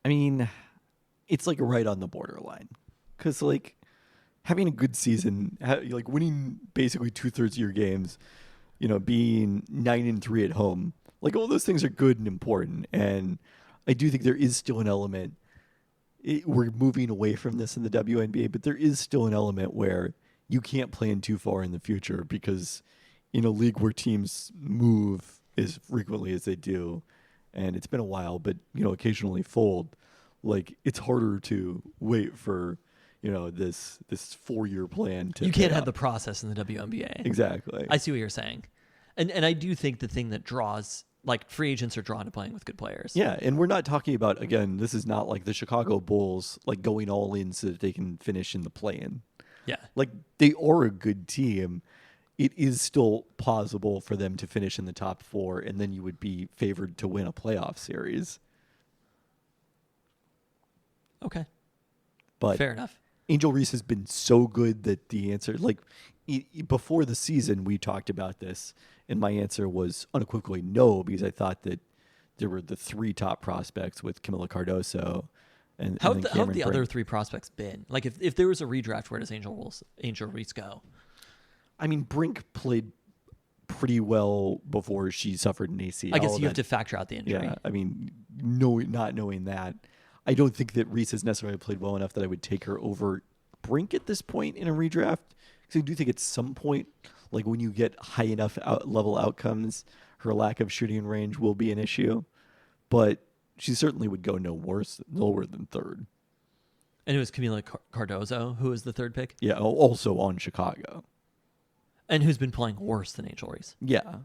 I mean, it's like right on the borderline. Because, like, having a good season, like winning basically 2/3 of your games, being 9-3 at home, like all those things are good and important. And I do think there is still an element. We're moving away from this in the WNBA, but there is still an element where you can't plan too far in the future because in a league where teams move as frequently as they do, and it's been a while, but occasionally fold, like it's harder to wait for this 4-year plan to. You can't pay have off. the process in the WNBA. Exactly. I see what you're saying, and I do think the thing that draws, like, free agents are drawn to playing with good players. Yeah, and we're not talking about, again, this is not like the Chicago Bulls like going all in so that they can finish in the play-in. Yeah. Like, they are a good team. It is still possible for them to finish in the top 4, and then you would be favored to win a playoff series. Okay. But Fair enough. Angel Reese has been so good that the answer, like, before the season, we talked about this, and my answer was unequivocally no, because I thought that there were the 3 top prospects with Camila Cardoso and How then have Cameron the Brink. other 3 prospects been? Like, if there was a redraft, where does Angel Reese go? I mean, Brink played pretty well before she suffered an ACL. I guess you have to factor out the injury. Yeah, I mean, not knowing that, I don't think that Reese has necessarily played well enough that I would take her over Brink at this point in a redraft. Because I do think at some point, like when you get high enough level outcomes, her lack of shooting range will be an issue. But she certainly would go lower than 3rd. And it was Camila Cardozo who was the 3rd pick, Yeah, also on Chicago. and who's been playing worse than Angel Reese. Yeah.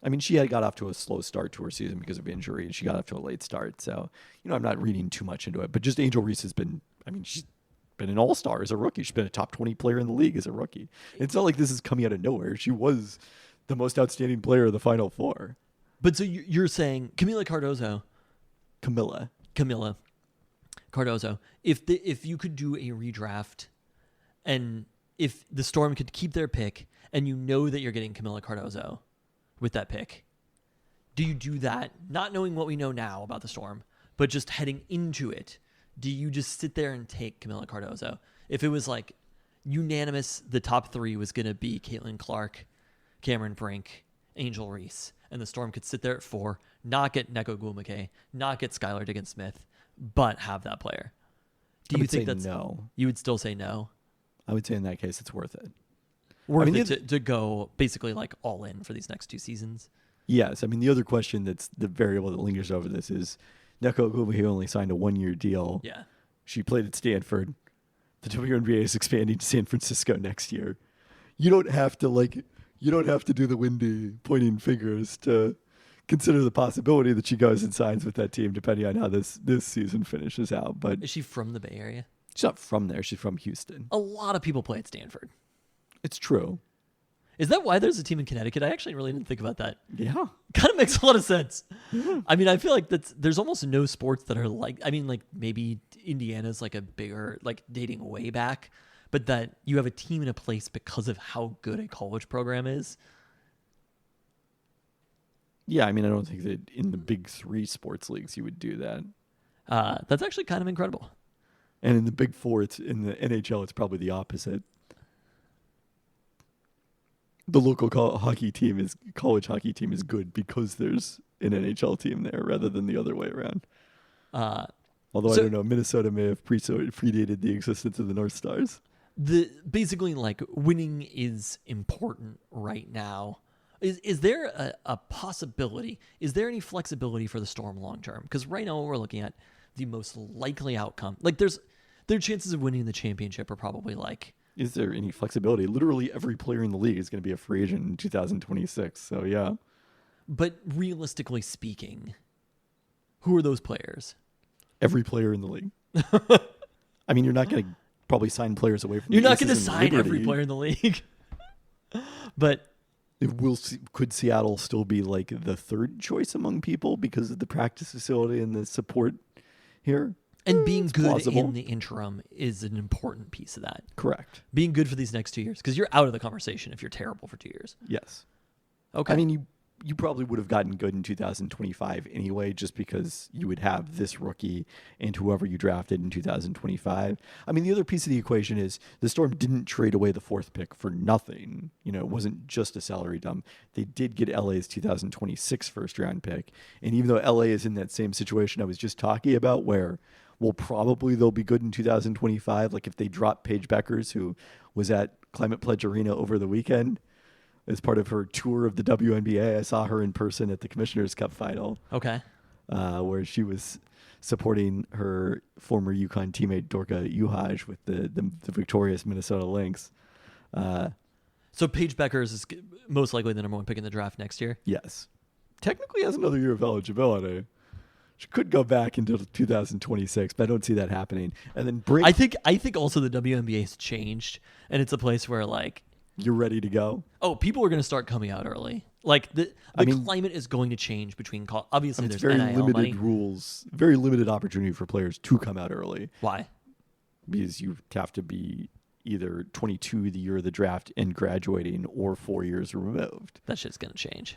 I mean, she had got off to a slow start to her season because of injury, and she got off to a late start. So, I'm not reading too much into it. But just Angel Reese has been, I mean, she's been an all-star as a rookie. She's been a top 20 player in the league as a rookie. It's not like this is coming out of nowhere. She was the most outstanding player of the Final Four. But so you're saying Camila Cardozo, if you could do a redraft, and if the Storm could keep their pick, and that you're getting Camila Cardozo with that pick, do you do that not knowing what we know now about the Storm, but just heading into it? Do you just sit there and take Camila Cardozo? If it was like unanimous, the top 3 was going to be Caitlin Clark, Cameron Brink, Angel Reese, and the Storm could sit there at 4, not get Neko Gumake, not get Skylar Diggins-Smith, but have that player. Do you think that's no? You would still say no? I would say in that case it's worth it. Worth it to go basically like all in for these next 2 seasons? Yes. I mean, the other question that's the variable that lingers over this is Neko Gumake only signed a 1-year deal. Yeah. She played at Stanford. The WNBA is expanding to San Francisco next year. You don't have to do the windy pointing fingers to consider the possibility that she goes and signs with that team, depending on how this season finishes out. But Is she from the Bay Area? she's not from there. She's from Houston. A lot of people play at Stanford. It's true. Is that why there's a team in Connecticut? I actually really didn't think about that. Yeah. Kind of makes a lot of sense. I mean, I feel like there's almost no sports that are like, I mean, like maybe Indiana's like a bigger, like dating way back, but that you have a team in a place because of how good a college program is. Yeah, I mean, I don't think that in the big 3 sports leagues you would do that. That's actually kind of incredible. And in the Big Four, it's in the NHL, it's probably the opposite. The local college hockey team is good because there's an NHL team there rather than the other way around. Although I don't know, Minnesota may have predated the existence of the North Stars. Basically, like, winning is important right now. Is there a possibility? Is there any flexibility for the Storm long term? Because right now, what we're looking at, the most likely outcome, like their chances of winning the championship are probably like. Is there any flexibility? Literally every player in the league is going to be a free agent in 2026. So yeah. But realistically speaking, who are those players? Every player in the league. I mean, you're not going to probably sign players away from. You're not going to sign every player in the league. But could Seattle still be like the third choice among people because of the practice facility and the support here? And being good plausible. in the interim is an important piece of that. Correct. Being good for these next 2 years, because you're out of the conversation if you're terrible for 2 years. Yes. Okay. I mean, you probably would have gotten good in 2025 anyway, just because you would have this rookie and whoever you drafted in 2025. I mean, the other piece of the equation is the Storm didn't trade away the 4th pick for nothing. You know, it wasn't just a salary dump. They did get LA's 2026 first-round pick. And even though LA is in that same situation I was just talking about where, well, probably they'll be good in 2025, like if they drop Paige Beckers, who was at Climate Pledge Arena over the weekend, as part of her tour of the WNBA. I saw her in person at the Commissioner's Cup final. Okay. Where she was supporting her former UConn teammate Dorka Uhaj with the victorious Minnesota Lynx. So Paige Beckers is most likely the number 1 pick in the draft next year? Yes. Technically has another year of eligibility. She could go back until 2026, but I don't see that happening. And then I think also the WNBA has changed, and it's a place where, like, you're ready to go. Oh, people are going to start coming out early. Like the climate is going to change between obviously there's very NIL limited money. rules, very limited opportunity for players to come out early. Why? Because you have to be either 22 the year of the draft and graduating or 4 years removed. That shit's going to change.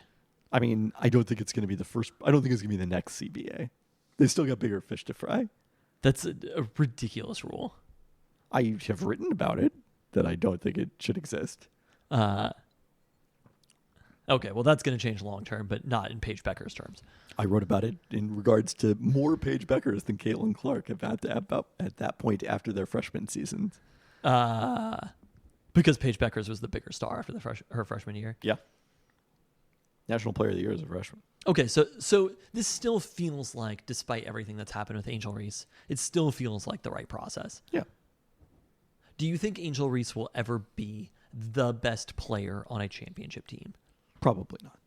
I mean, I don't think it's going to be the first. I don't think it's going to be the next CBA. They still got bigger fish to fry. That's a ridiculous rule. I have written about it that I don't think it should exist. Okay, well, that's going to change long term, but not in Paige Becker's terms. I wrote about it in regards to more Paige Beckers than Caitlin Clark at that point after their freshman seasons. Because Paige Beckers was the bigger star after her freshman year. Yeah. National Player of the Year as a freshman. Okay, so this still feels like, despite everything that's happened with Angel Reese, it still feels like the right process. Yeah. Do you think Angel Reese will ever be the best player on a championship team? Probably not.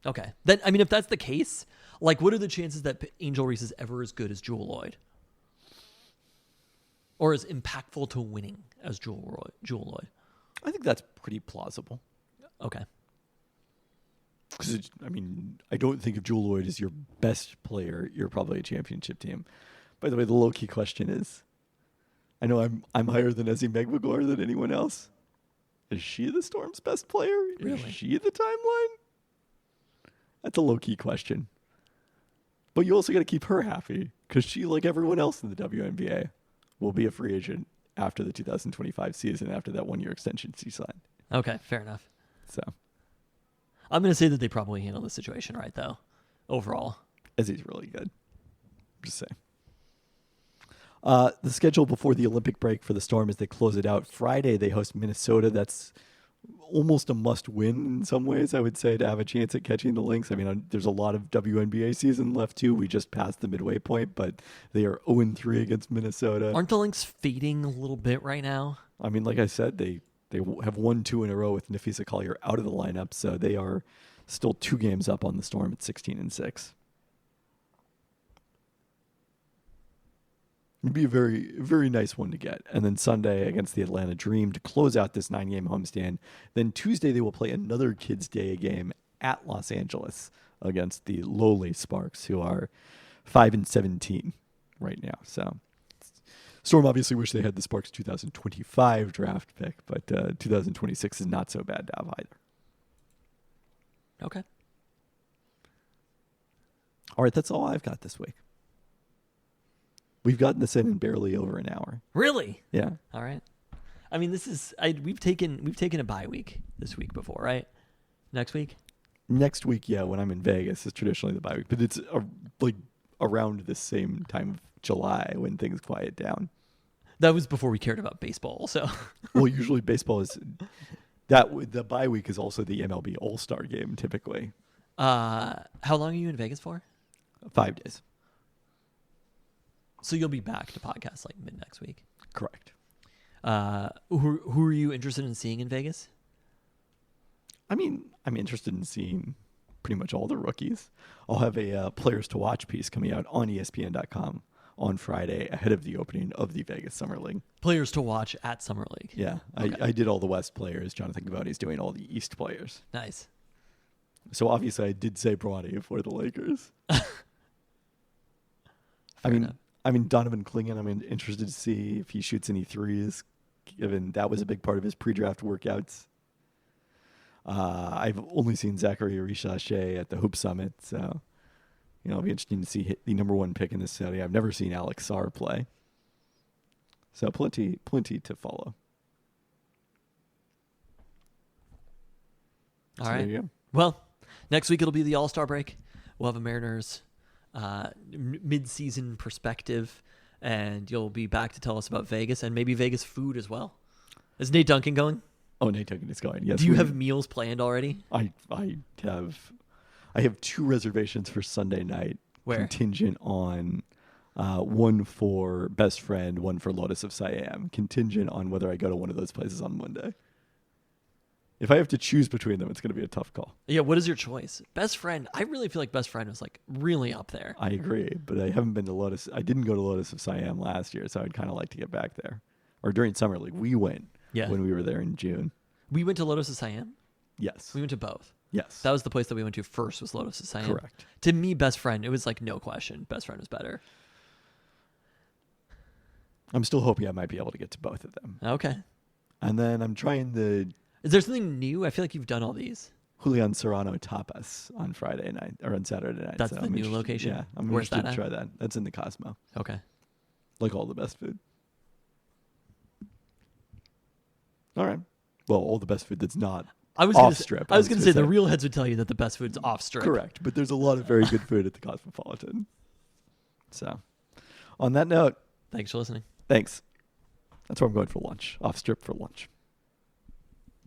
Okay. Then, I mean, if that's the case, like, what are the chances that Angel Reese is ever as good as Jewel Lloyd? Or as impactful to winning as Jewel Lloyd? I think that's pretty plausible. Okay. Because, I don't think if Jewel Lloyd is your best player, you're probably a championship team. By the way, the low-key question is, I know I'm higher than Ezzy Megmagor than anyone else. Is she the Storm's best player? Really? Is she the timeline? That's a low-key question. But you also got to keep her happy, because she, like everyone else in the WNBA, will be a free agent after the 2025 season, after that one-year extension she signed. Okay, fair enough. So I'm going to say that they probably handled the situation right, though, overall. Ezzy's really good. Just saying. The schedule before the Olympic break for the Storm as they close it out. Friday, they host Minnesota. That's almost a must-win in some ways, I would say, to have a chance at catching the Lynx. I mean, there's a lot of WNBA season left, too. We just passed the midway point, but they are 0-3 against Minnesota. Aren't the Lynx fading a little bit right now? I mean, like I said, they have won 2 in a row with Nafisa Collier out of the lineup, so they are still 2 games up on the Storm at 16-6. It'd be a very, very nice one to get. And then Sunday against the Atlanta Dream to close out this 9-game homestand. Then Tuesday they will play another Kids Day game at Los Angeles against the lowly Sparks, who are 5-17 right now. So Storm obviously wish they had the Sparks 2025 draft pick, but 2026 is not so bad to have either. Okay. All right, that's all I've got this week. We've gotten this in barely over an hour. Really? Yeah. All right. I mean, this is we've taken a bye week this week before, right? Next week? Next week, yeah, when I'm in Vegas, is traditionally the bye week, but it's like around the same time of July when things quiet down. That was before we cared about baseball, so. Well, usually baseball is the bye week is also the MLB All-Star game typically. How long are you in Vegas for? 5 days. So you'll be back to podcast like mid next week. Correct. Who are you interested in seeing in Vegas? I mean, I'm interested in seeing pretty much all the rookies. I'll have a players to watch piece coming out on ESPN.com on Friday ahead of the opening of the Vegas Summer League. Players to watch at Summer League. Yeah, Okay. I did all the West players. Jonathan Gavoni's doing all the East players. Nice. So obviously I did say Bronny for the Lakers. Fair enough. I mean Donovan Clingan, I'm interested to see if he shoots any threes, given that was a big part of his pre-draft workouts. I've only seen Zachary Richashe at the Hoop Summit, so it'll be interesting to see the number 1 pick in this study. I've never seen Alex Sarr play. So plenty to follow. All So right. there you go. Well, next week it'll be the All-Star break. We'll have a Mariners mid-season perspective, and you'll be back to tell us about Vegas and maybe Vegas food as well. Is Nate Duncan going? Oh, Nate Duncan is going. Yes. Do you have meals planned already? I have 2 reservations for Sunday night. Where? Contingent on one for Best Friend, one for Lotus of Siam. Contingent on whether I go to one of those places on Monday. If I have to choose between them, it's going to be a tough call. Yeah, what is your choice? Best Friend. I really feel like Best Friend was like really up there. I agree, but I haven't been to Lotus. I didn't go to Lotus of Siam last year, so I'd kind of like to get back there. Or during Summer League, we went when we were there in June. We went to Lotus of Siam? Yes. We went to both. Yes. That was the place that we went to first was Lotus of Siam. Correct. To me, Best Friend, it was like no question. Best Friend was better. I'm still hoping I might be able to get to both of them. Okay. And then I'm trying the Is there something new? I feel like you've done all these. Julian Serrano tapas on Friday night or on Saturday night. That's so the I'm new interested- location? Yeah, I'm Where's interested that to at? try that. That's in the Cosmo. Okay. Like all the best food. All right. Well, all the best food that's not I was off gonna strip. I was going to say the real heads would tell you that the best food's off strip. Correct, but there's a lot of very good food at the Cosmopolitan. So, on that note, Thanks for listening. thanks. That's where I'm going for lunch. Off strip for lunch.